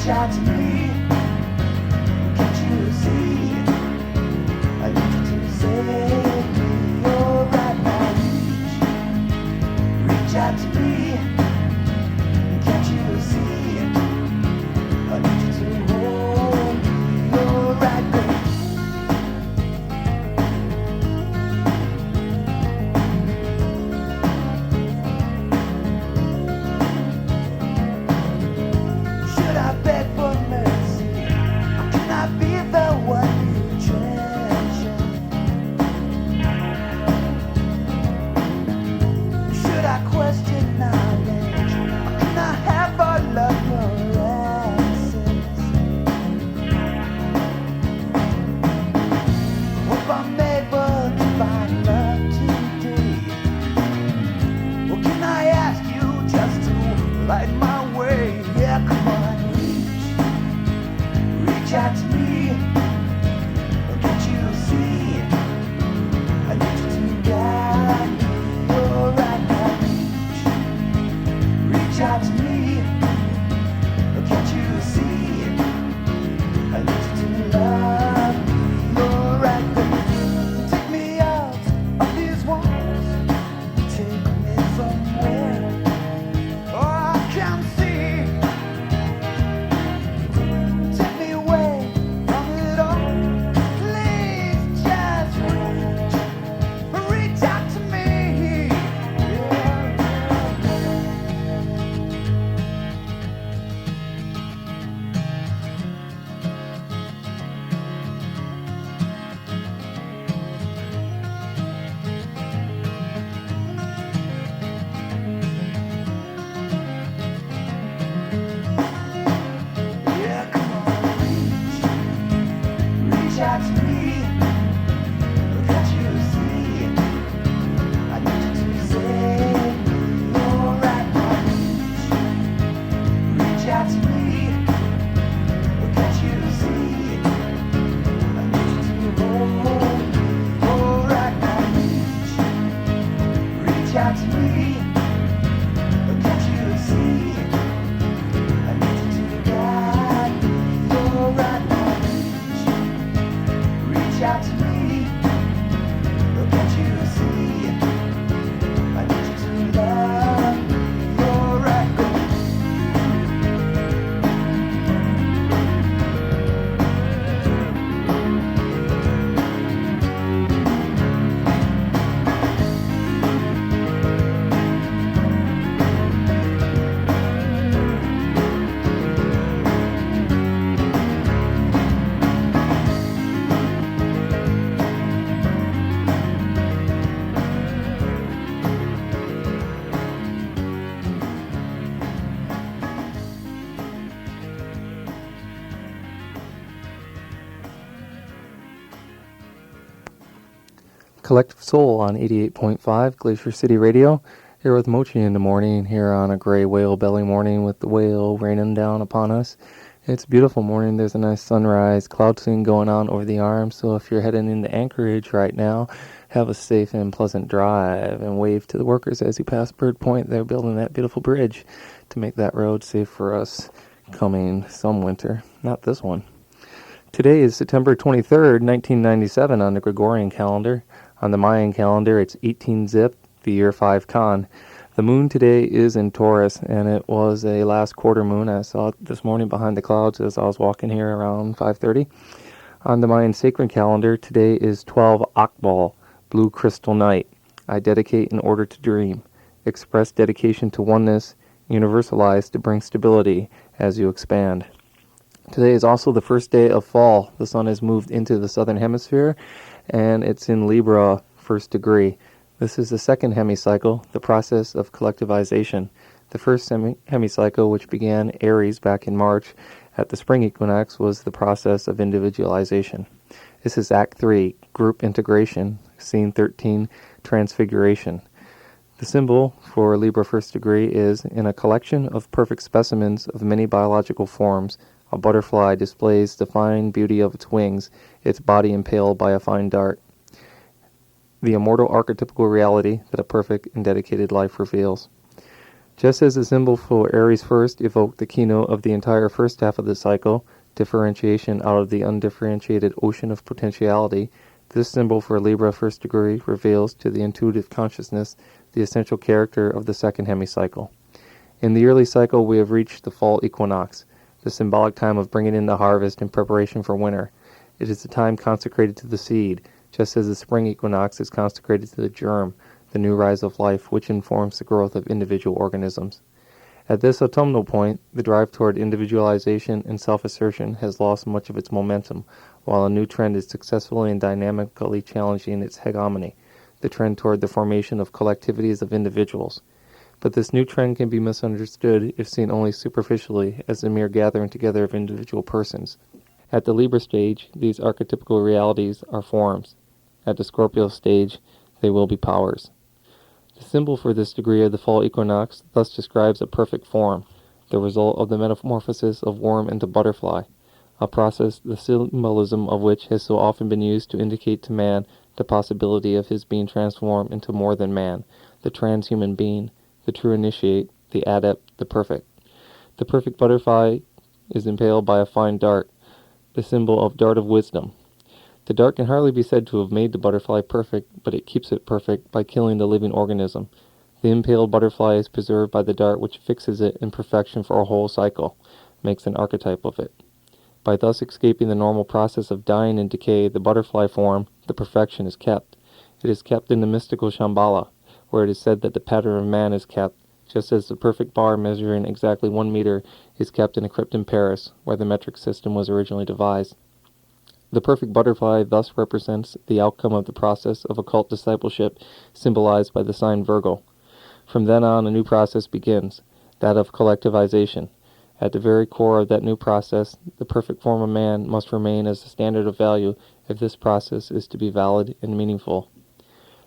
Reach out to me. Can't you see? I need you to save me. You're right now. Reach out to me. Can't you see? I need you to hold me. You're right there. Should I beg for mercy? Can I be the one you treasure? Should I question knowledge? Can I have all of your answers? Hope I'm able to find love today. Or can I ask you just to light my way? Yeah, come on, reach out to me. Can't you see? I need you to guide me. You're right now. Reach out to me. Can't you see? I need you to love me. You're right there. Take me out of these walls. Take me somewhere. Oh, I can see. Take me away from it all. Please just reach out to me. Yeah. Yeah, come on, reach out to me. Can't you see? I need you to save me. You're right now. Reach out to me. Can't you see? I need you to hold me. You're right now. Reach out to me. Can't you see? I need you to guide me. You're right now. Reach out to me. Can't you see? I need you to love me. You're right now. Collective Soul on 88.5 Glacier City Radio. Here with Mochi in the morning, here on a gray whale belly morning with the whale raining down upon us. It's a beautiful morning. There's a nice sunrise, cloud scene going on over the arm. So if you're heading into Anchorage right now, have a safe and pleasant drive and wave to the workers as you pass Bird Point. They're building that beautiful bridge to make that road safe for us coming some winter. Not this one. Today is September 23rd, 1997 on the Gregorian calendar. On the Mayan calendar, it's 18 Zip, the year 5 Khan. The moon today is in Taurus, and it was a last quarter moon. I saw it this morning behind the clouds as I was walking here around 5:30. On the Mayan sacred calendar, today is 12 Akbal, blue crystal night. I dedicate in order to dream. Express dedication to oneness, universalize to bring stability as you expand. Today is also the first day of fall. The sun has moved into the southern hemisphere, and it's in Libra, first degree. This is the second hemicycle, the process of collectivization. The first hemicycle, which began Aries back in March at the spring equinox, was the process of individualization. This is Act 3, group integration, Scene 13, transfiguration. The symbol for Libra first degree is, in a collection of perfect specimens of many biological forms, a butterfly displays the fine beauty of its wings, its body impaled by a fine dart. The immortal archetypical reality that a perfect and dedicated life reveals. Just as the symbol for Aries first evoked the keynote of the entire first half of the cycle, differentiation out of the undifferentiated ocean of potentiality, this symbol for Libra first degree reveals to the intuitive consciousness the essential character of the second hemicycle. In the early cycle, we have reached the fall equinox, the symbolic time of bringing in the harvest in preparation for winter. It is the time consecrated to the seed, just as the spring equinox is consecrated to the germ, the new rise of life which informs the growth of individual organisms. At this autumnal point, the drive toward individualization and self-assertion has lost much of its momentum, while a new trend is successfully and dynamically challenging its hegemony, the trend toward the formation of collectivities of individuals. But this new trend can be misunderstood if seen only superficially as a mere gathering together of individual persons. At the Libra stage, these archetypical realities are forms. At the Scorpio stage, they will be powers. The symbol for this degree of the fall equinox thus describes a perfect form, the result of the metamorphosis of worm into butterfly, a process the symbolism of which has so often been used to indicate to man the possibility of his being transformed into more than man, the transhuman being, the true initiate, the adept, the perfect. The perfect butterfly is impaled by a fine dart, the symbol of dart of wisdom. The dart can hardly be said to have made the butterfly perfect, but it keeps it perfect by killing the living organism. The impaled butterfly is preserved by the dart which fixes it in perfection for a whole cycle, makes an archetype of it. By thus escaping the normal process of dying and decay, the butterfly form, the perfection, is kept. It is kept in the mystical Shambhala, where it is said that the pattern of man is kept, just as the perfect bar measuring exactly 1 meter is kept in a crypt in Paris, where the metric system was originally devised. The perfect butterfly thus represents the outcome of the process of occult discipleship symbolized by the sign Virgo. From then on, a new process begins, that of collectivization. At the very core of that new process, the perfect form of man must remain as a standard of value if this process is to be valid and meaningful.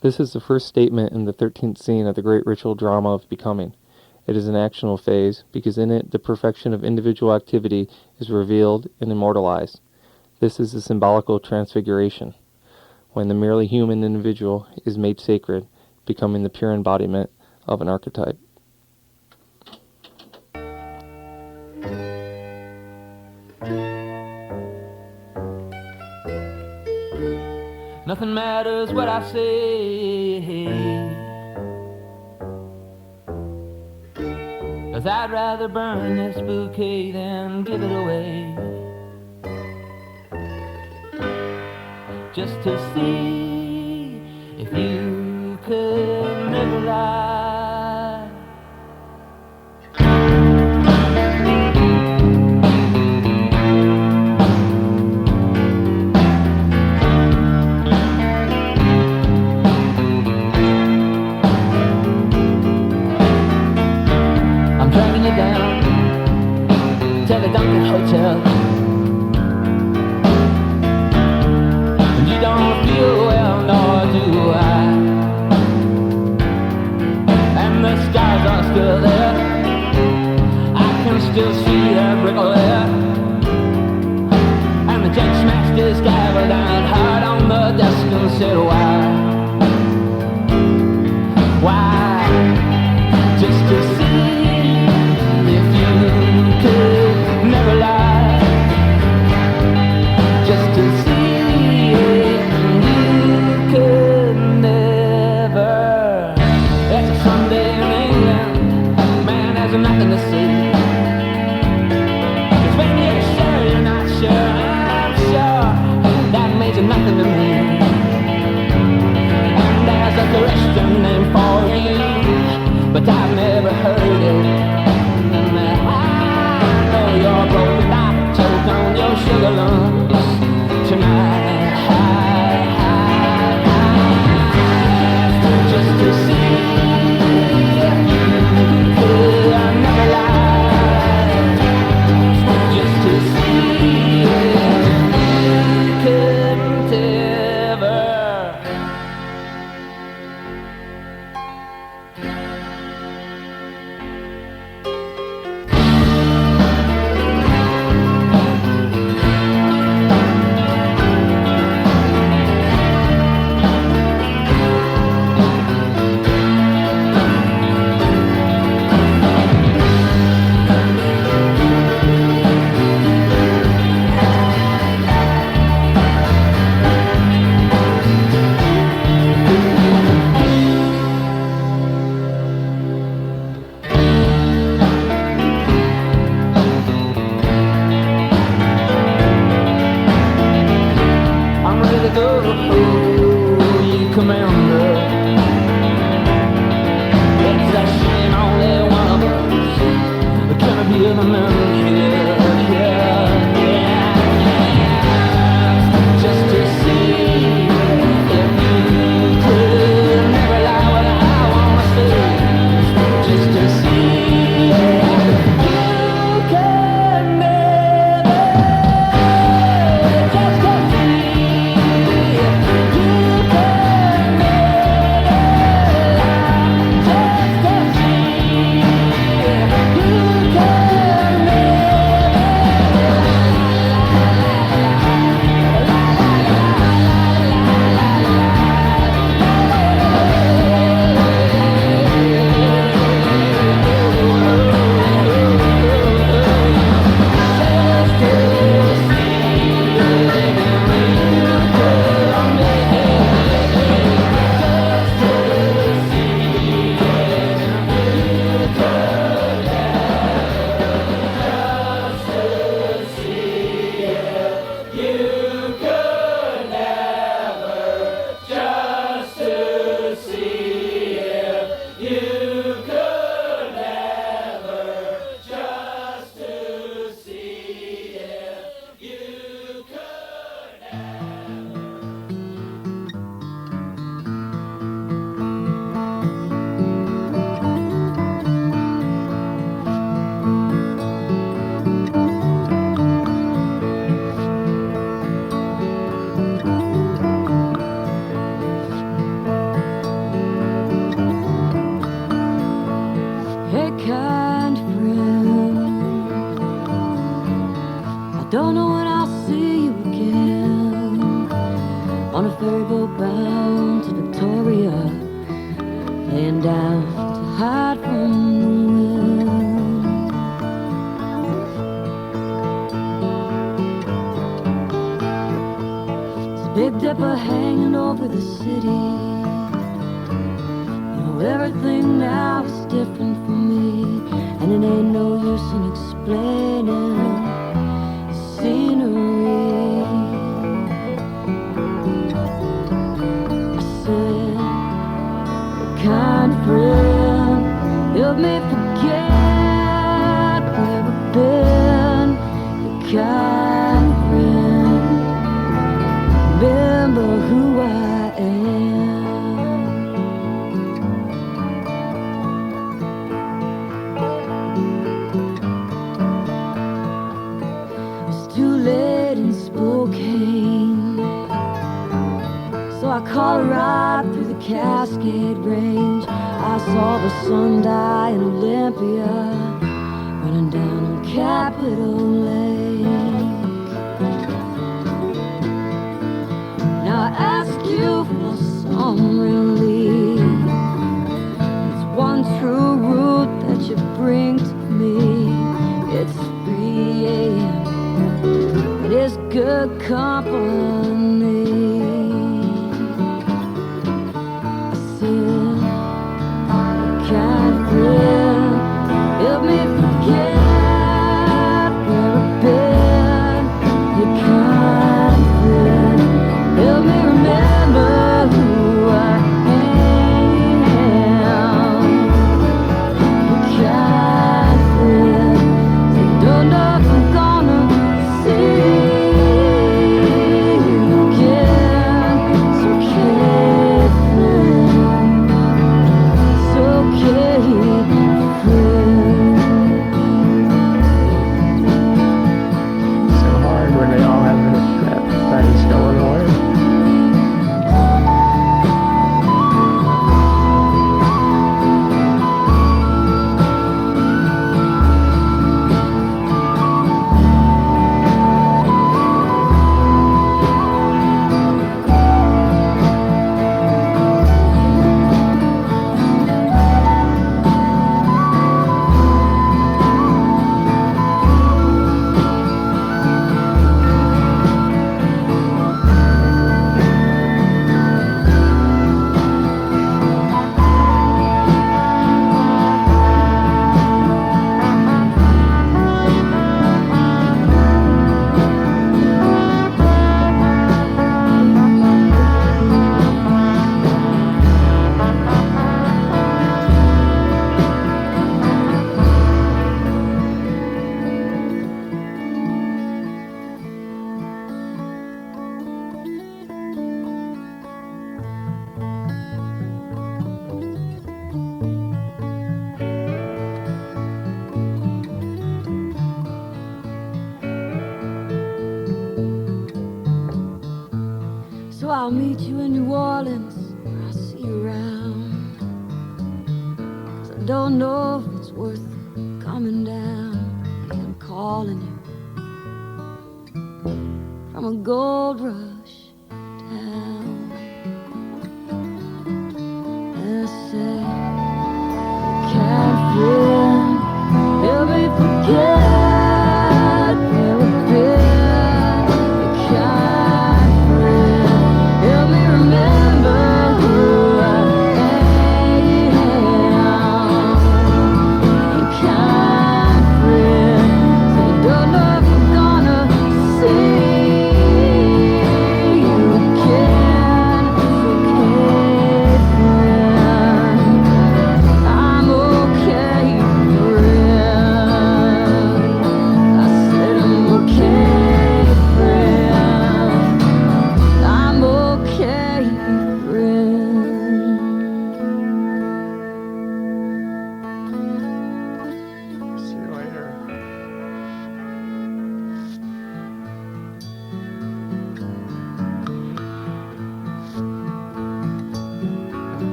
This is the first statement in the 13th scene of the great ritual drama of becoming. It is an actional phase, because in it the perfection of individual activity is revealed and immortalized. This is the symbolical transfiguration, when the merely human individual is made sacred, becoming the pure embodiment of an archetype. Nothing matters what I say, 'cause I'd rather burn this bouquet than give it away. Just to see if you could never lie. I'm dragging you down to the Dunkin' Hotel. Don't feel well, nor do I. And the scars are still there. I can still see that brick there. And the gent smashed his gavel down hard on the desk and said, why? Just to see if you could never lie. Just to see nothing to see. 'Cause when you're sure you're not sure, I'm sure that means nothing to me. Don't know when I'll see you again. On a ferry boat bound to Victoria, laying down to hide from the wind. There's a Big Dipper hanging over the city. You know everything now is different for me, and it ain't no use in explaining scenery. I said, kind friend, help me forget where I've been. Your kind friend, remember who I am. Too late in Spokane, so I called right through the Cascade Range. I saw the sun die in Olympia, running down on Capitol Lake. Now I ask you for some relief. It's one true route that you bring to me. It's 3 a.m. It is good company. I said, kind friend, help me forget where I've been. Your kind friend, help me remember who I am. Your kind friend, don't know if I'm gonna see you again. I'll meet you in New Orleans, where I'll see you around. 'Cause I don't know if it's worth coming down. And I'm calling you from a gold rush town. And I say, can't friend, help me forget where we've been. You can't friend, help me remember who I am. You can't friend, so you don't know if you're gonna see you again. It's okay, friend. I'm okay, friend. I said I'm okay, friend. I'm okay, friend. See you later.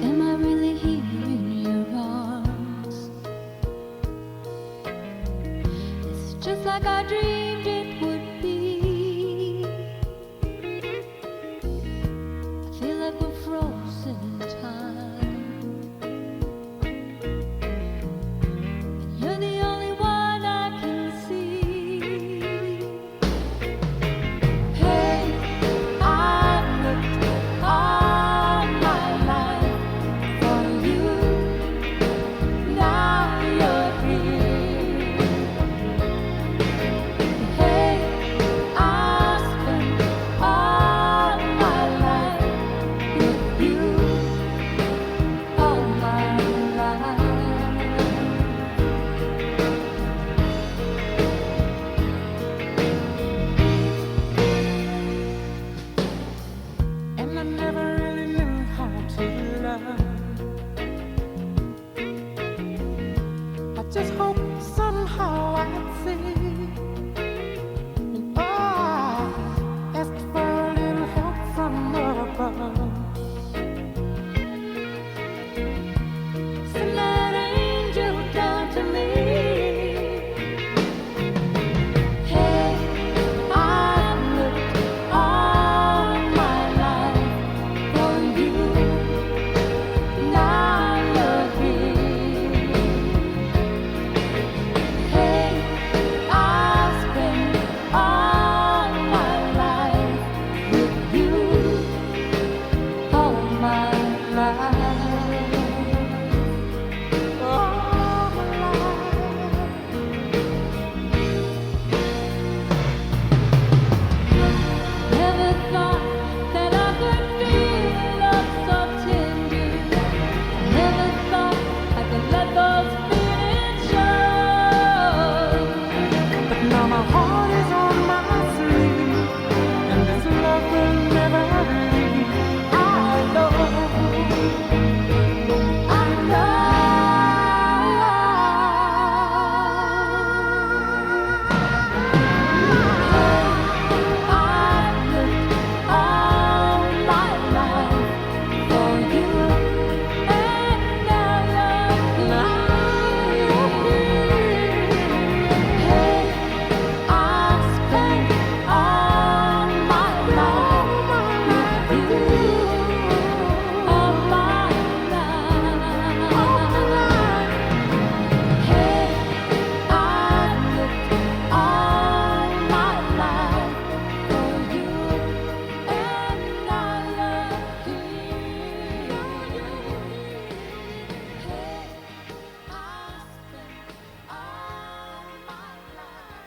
Am I really here in your arms? It's just like I dreamed it would be. I feel like we're frozen in time. And you're the only one I can see. Hey, I've looked all my life for you. Now you're here. Hey, I've spent all my life with you. All my life. And I never really knew how to love. I just hope somehow I'd see. And I asked for a little help from above. Send that angel down to me. Hey, I've looked all my life for you. Now you're here. Hey, I've spent all my life with you. All my life. Never thought that I could feel love so tender. Never thought I could let those feelings show. But now my heart is on my sleeve, and this love will never leave. I know. I know. I've looked all my life for you, and now you're here. Hey, I've spent all my life with you. All my life. Hey, I've looked all my life for you, and now you're here. Hey, I've spent all my life.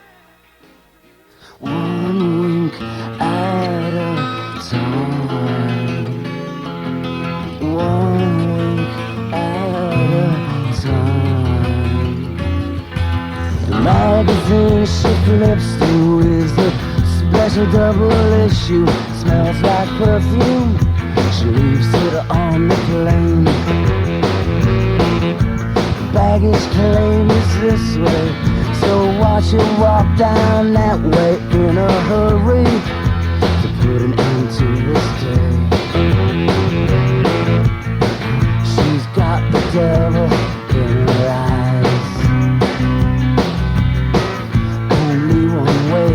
One wink at a time. There's a double issue, smells like perfume. She leaves it on the plane. Baggage claim is this way, so watch her walk down that way in a hurry to put an end to this day. She's got the devil in her eyes. Only one way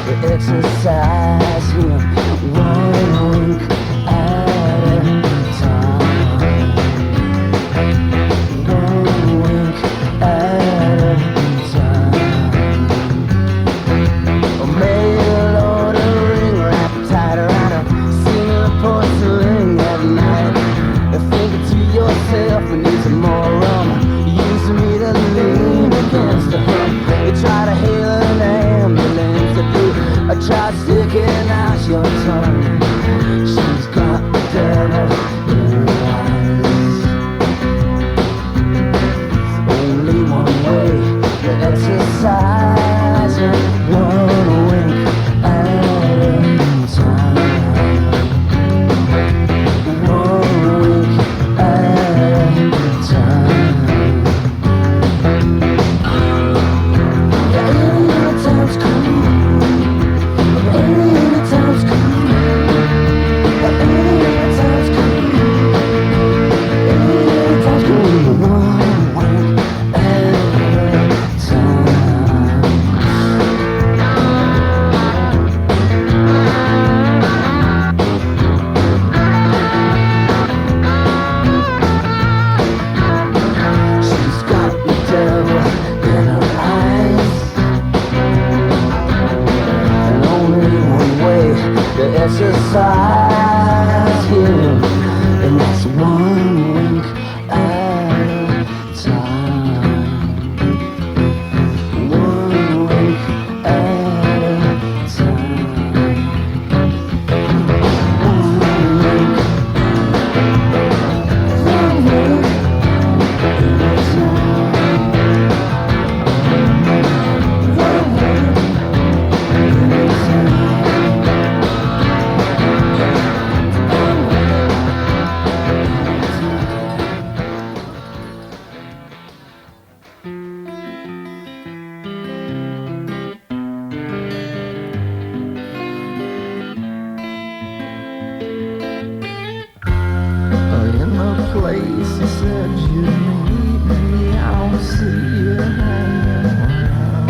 to exercise him, one wink at a time. One wink at a time. Or mail order ring wrapped tight around a single porcelain at night. Thinking to yourself, I need some more rum. Use me to lean against the hump. You try to hail an ambulance, I try sticking out your tongue. She's got the devil in her eyes. Only one way to exercise her, one wink at a time. One wink at a time. Any time's coming. Any time's coming. Any time's coming. Any time's coming. One wink at a time. She's got the devil in her eyes. And only one way to exercise him, and that's one wink at a time. One wink at a time. One wink. One wink at a time. One wink at a time. In the place you said you'd meet me, I'll see you hanging around.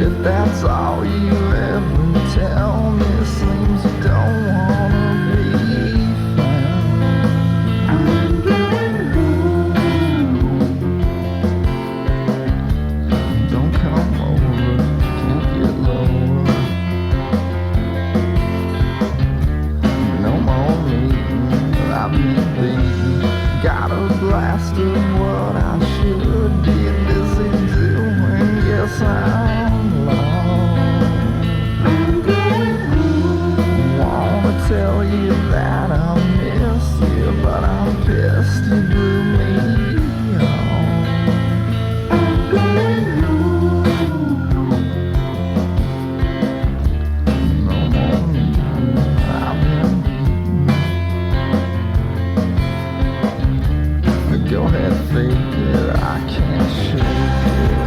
If that's all you ever tell me, seems you don't wanna be found. Don't come over, can't get lower. No more meeting, I've been beaten. Got a blast of what I should be busy doing. Yes, I'm lost. Wanna tell you that I miss you, but I'm pissed you blew me off. No more meeting, I've been beaten. Go ahead, fake it, I can't shake it.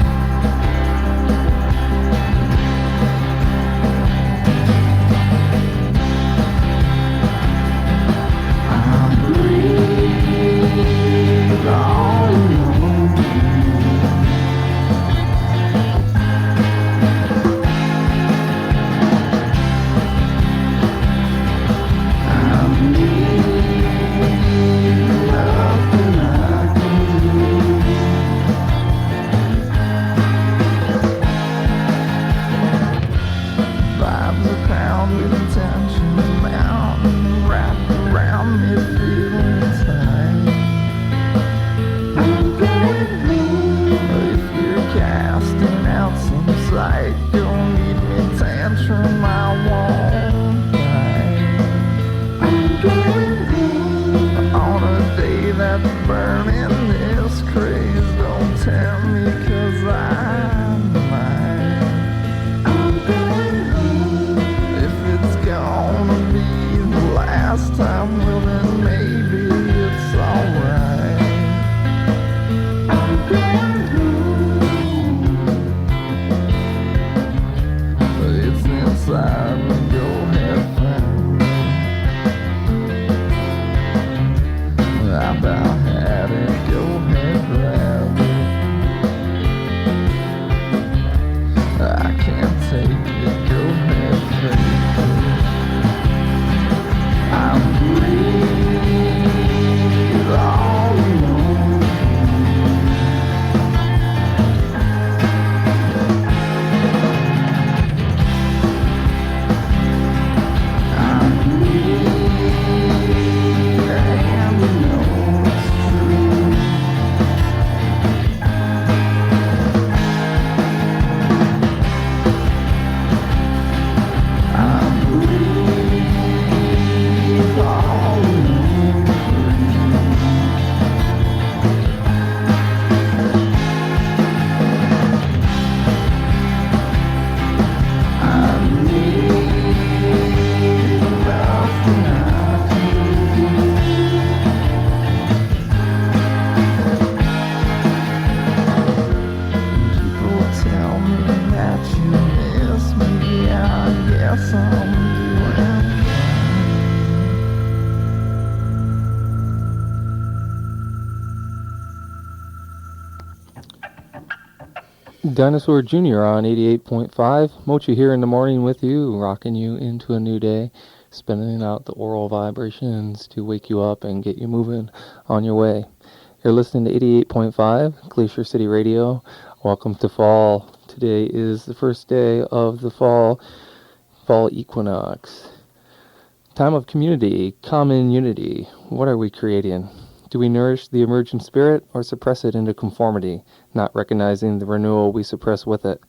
Dinosaur Jr. on 88.5. Mochi here in the morning with you, rocking you into a new day, spinning out the oral vibrations to wake you up and get you moving on your way. You're listening to 88.5 Glacier City Radio. Welcome to fall. Today is the first day of the fall equinox. Time of community, common unity. What are we creating? Do we nourish the emergent spirit or suppress it into conformity, not recognizing the renewal we suppress with it?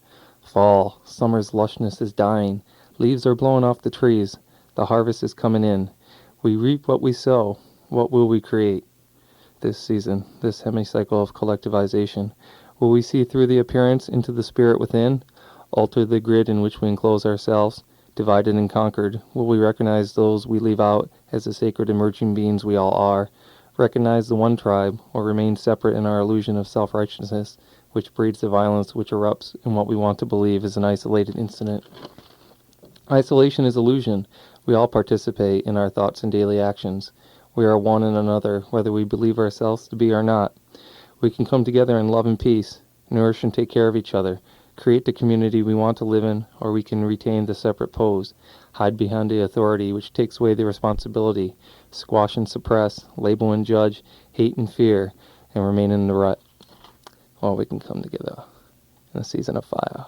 Fall, summer's lushness is dying. Leaves are blowing off the trees. The harvest is coming in. We reap what we sow. What will we create this season, this hemicycle of collectivization? Will we see through the appearance into the spirit within? Alter the grid in which we enclose ourselves? Divided and conquered, will we recognize those we leave out as the sacred emerging beings we all are? Recognize the one tribe, or remain separate in our illusion of self-righteousness, which breeds the violence which erupts in what we want to believe is an isolated incident. Isolation is illusion. We all participate in our thoughts and daily actions. We are one in another, whether we believe ourselves to be or not. We can come together in love and peace, nourish and take care of each other, create the community we want to live in, or we can retain the separate pose, hide behind the authority which takes away the responsibility, squash and suppress, label and judge, hate and fear, and remain in the rut. Or we can come together in a season of fire.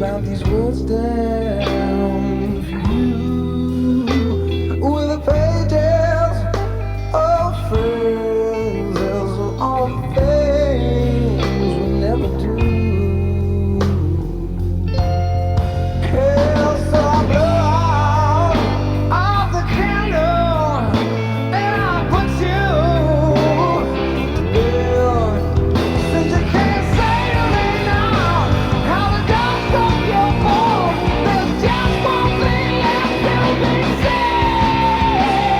write these words down for you. With the pages of phrases of all the things we never do. Yeah, so I blow out the candle and I put you to bed. Since you can't say to me now how the dust from your phone, there's just one thing left to be said.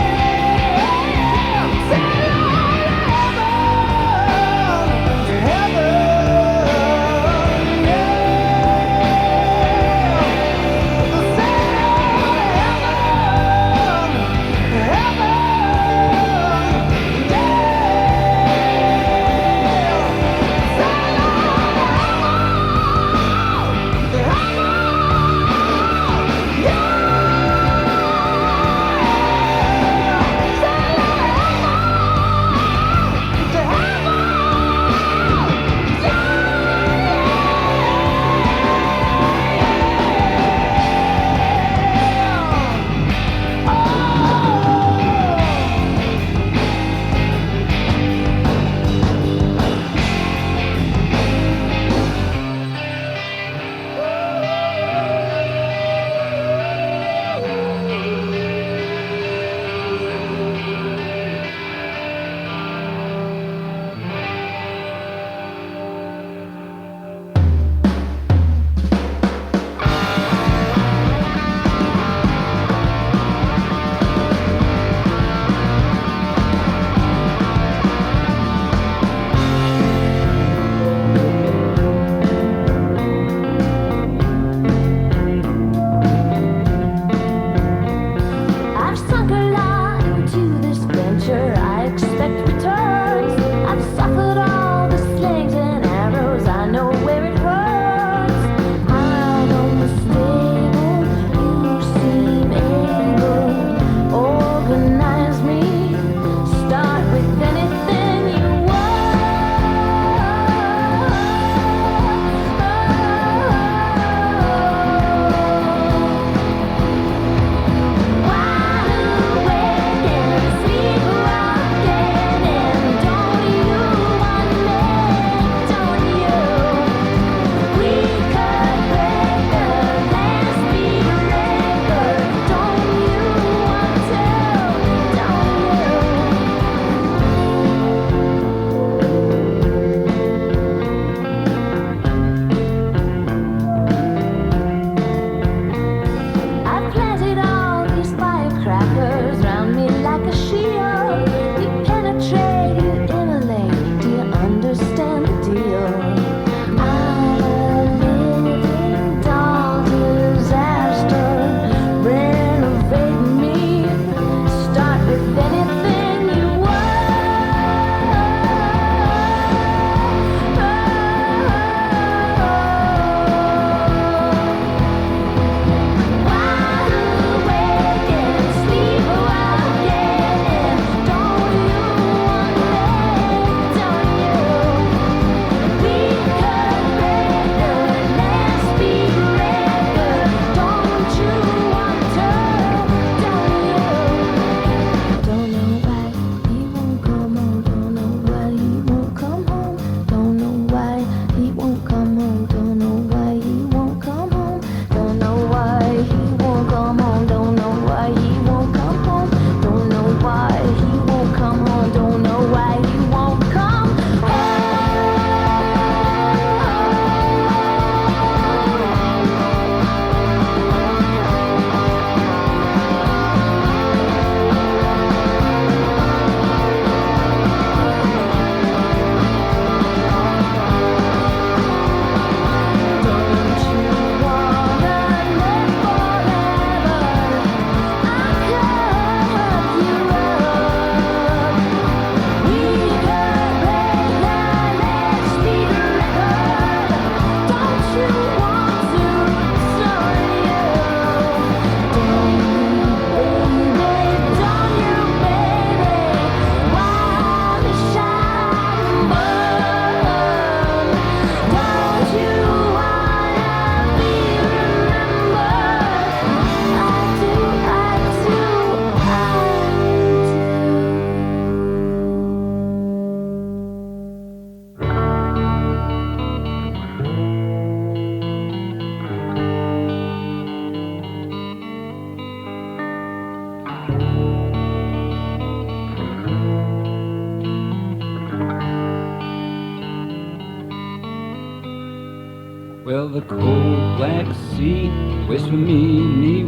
black sea waits for me.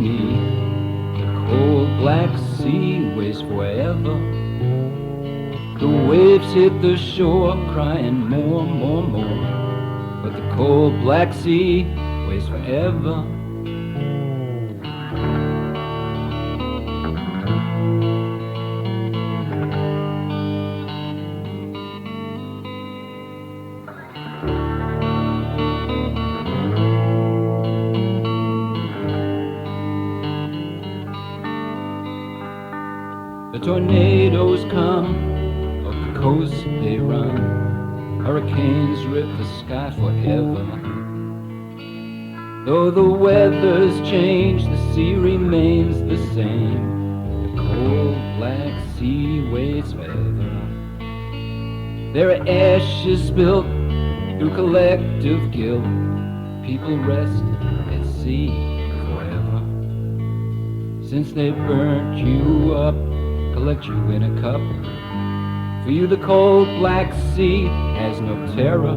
The cold black sea waits forever. The waves hit the shore crying more. But the cold black sea waits forever. The tornadoes come, up the coast they run. Hurricanes rip the sky forever. Though the weather's changed, the sea remains the same. The cold black sea waits forever. There are ashes spilt through collective guilt. People rest at sea forever. Since they burnt you up, collect you in a cup. For you the cold black sea has no terror.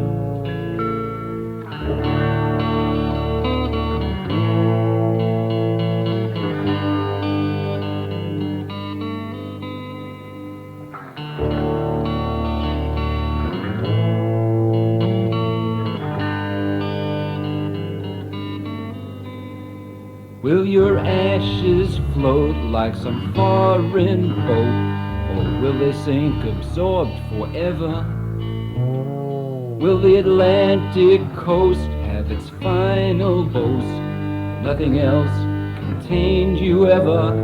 Will your ashes float like some foreign boat, or will they sink absorbed forever? Will the Atlantic coast have its final boast? Nothing else contained you ever.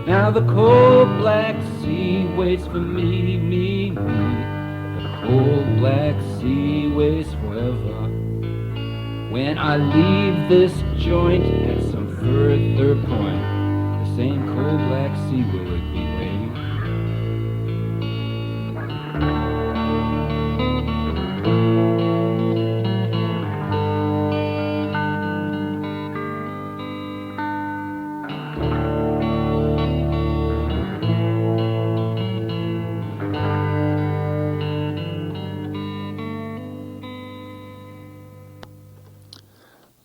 Now the cold black sea waits for me. The cold black sea waits forever. When I leave this joint at some further point, the same cold black sea will it be waiting.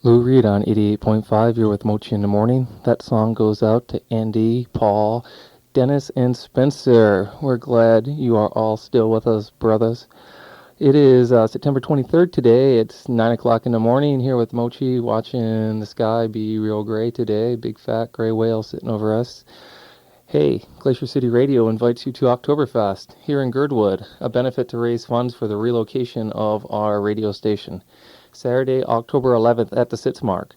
Lou Reed on 88.5. You're with Mochi in the Morning. That song goes out to Andy, Paul, Dennis, and Spencer. We're glad you are all still with us, brothers. It is September 23rd today. It's 9 o'clock in the morning here with Mochi, watching the sky be real gray today. Big fat gray whale sitting over us. Hey, Glacier City Radio invites you to Oktoberfest here in Girdwood, a benefit to raise funds for the relocation of our radio station. Saturday, October 11th at the Sitzmark.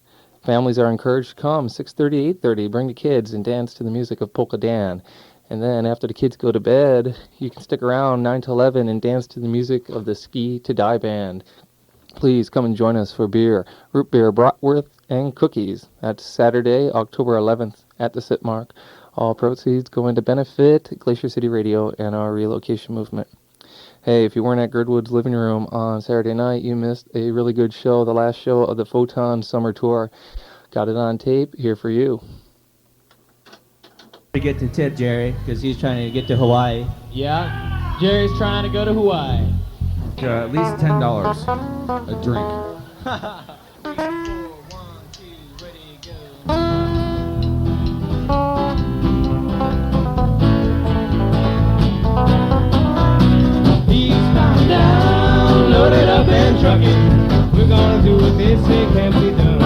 Families are encouraged to come 6:30, 8:30. Bring the kids and dance to the music of Polka Dan. And then after the kids go to bed, you can stick around 9 to 11 and dance to the music of the Ski to Die Band. Please come and join us for beer, root beer, bratwurst, and cookies. That's Saturday, October 11th at the Sitzmark. All proceeds go into benefit Glacier City Radio and our relocation movement. Hey, if you weren't at Girdwood's living room on Saturday night, you missed a really good show, the last show of the Photon Summer Tour. Got it on tape, here for you. To get to tip Jerry, because he's trying to get to Hawaii. Yeah, Jerry's trying to go to Hawaii. At least $10 a drink. 3, 4, 1, 2, ready, go. Down, load it up and truck it. We're gonna do what they say can't be done.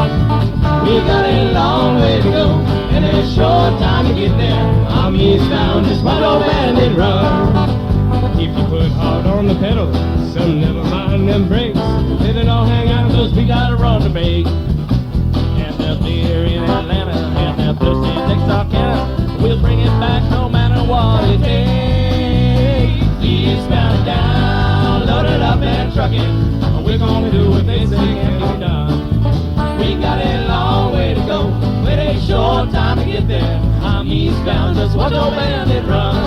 We got a long way to go and a short time to get there. I'm eastbound, just run over and run. If you put hard on the pedal, some never mind them brakes. Let it all hang out, cause we got a run to make. And they'll be here in Atlanta, and they'll thirsty in Texarkana. We'll bring it back no matter what it takes. Eastbound and down, load it up and truck it. We're gonna do what they say can be done. We got a long way to go, with a short time to get there. I'm eastbound, just watch old bandit run.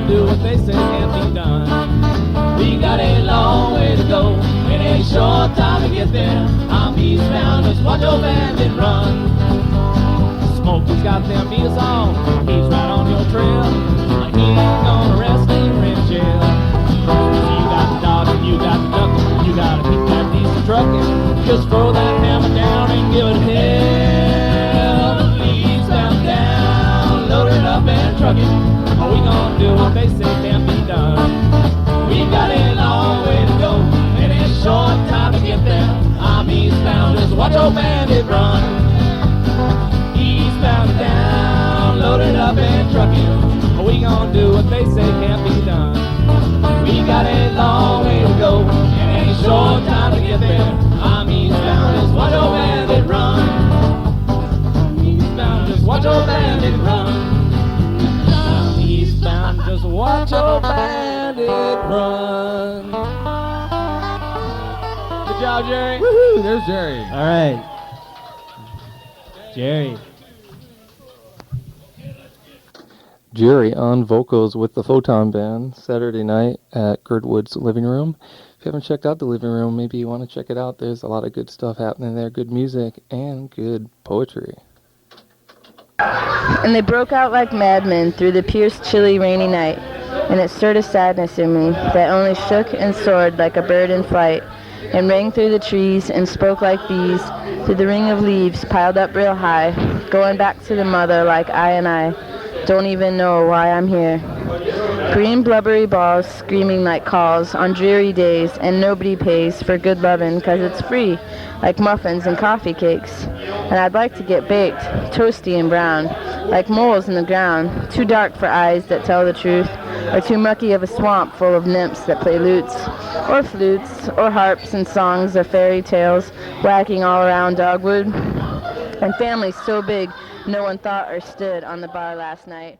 gonna do what they say can't be done. We got a long way to go, and a short time to get there. I'm eastbound, just watch your bandit run. Smokey's got them ears on, he's right on your trail. He ain't gonna rest here in jail. So you got the dog and you got the duck, you gotta keep that diesel trucking. Just throw that hammer down and give it hell. Eastbound down, load it up and truck it. Are we gonna do what they say can't be done? We got a long way to go, and a short time to get there. I'm eastbound, just watch your bandit run. Eastbound down, load it up and truck it. Are we gonna do what they say can't be done? We got a long way to go, and a short time to get there. I'm eastbound, just watch your bandit run. Eastbound, just watch your bandit run. I'm eastbound, just watch your bandit run. Good job, Jerry. Woohoo! There's Jerry. All right. Jerry. Jerry on vocals with the Photon Band Saturday night at Girdwood's Living Room. If you haven't checked out the Living Room, maybe you want to check it out. There's a lot of good stuff happening there, good music and good poetry. And they broke out like madmen through the pierced, chilly, rainy night, and it stirred a sadness in me that only shook and soared like a bird in flight, and rang through the trees and spoke like bees through the ring of leaves piled up real high, going back to the mother like I don't even know why I'm here. Green blubbery balls screaming like calls on dreary days, and nobody pays for good lovin' 'cause it's free, like muffins and coffee cakes. And I'd like to get baked, toasty and brown, like moles in the ground, too dark for eyes that tell the truth, or too mucky of a swamp full of nymphs that play lutes, or flutes, or harps and songs of fairy tales, whacking all around dogwood. And families so big no one thought or stood on the bar last night.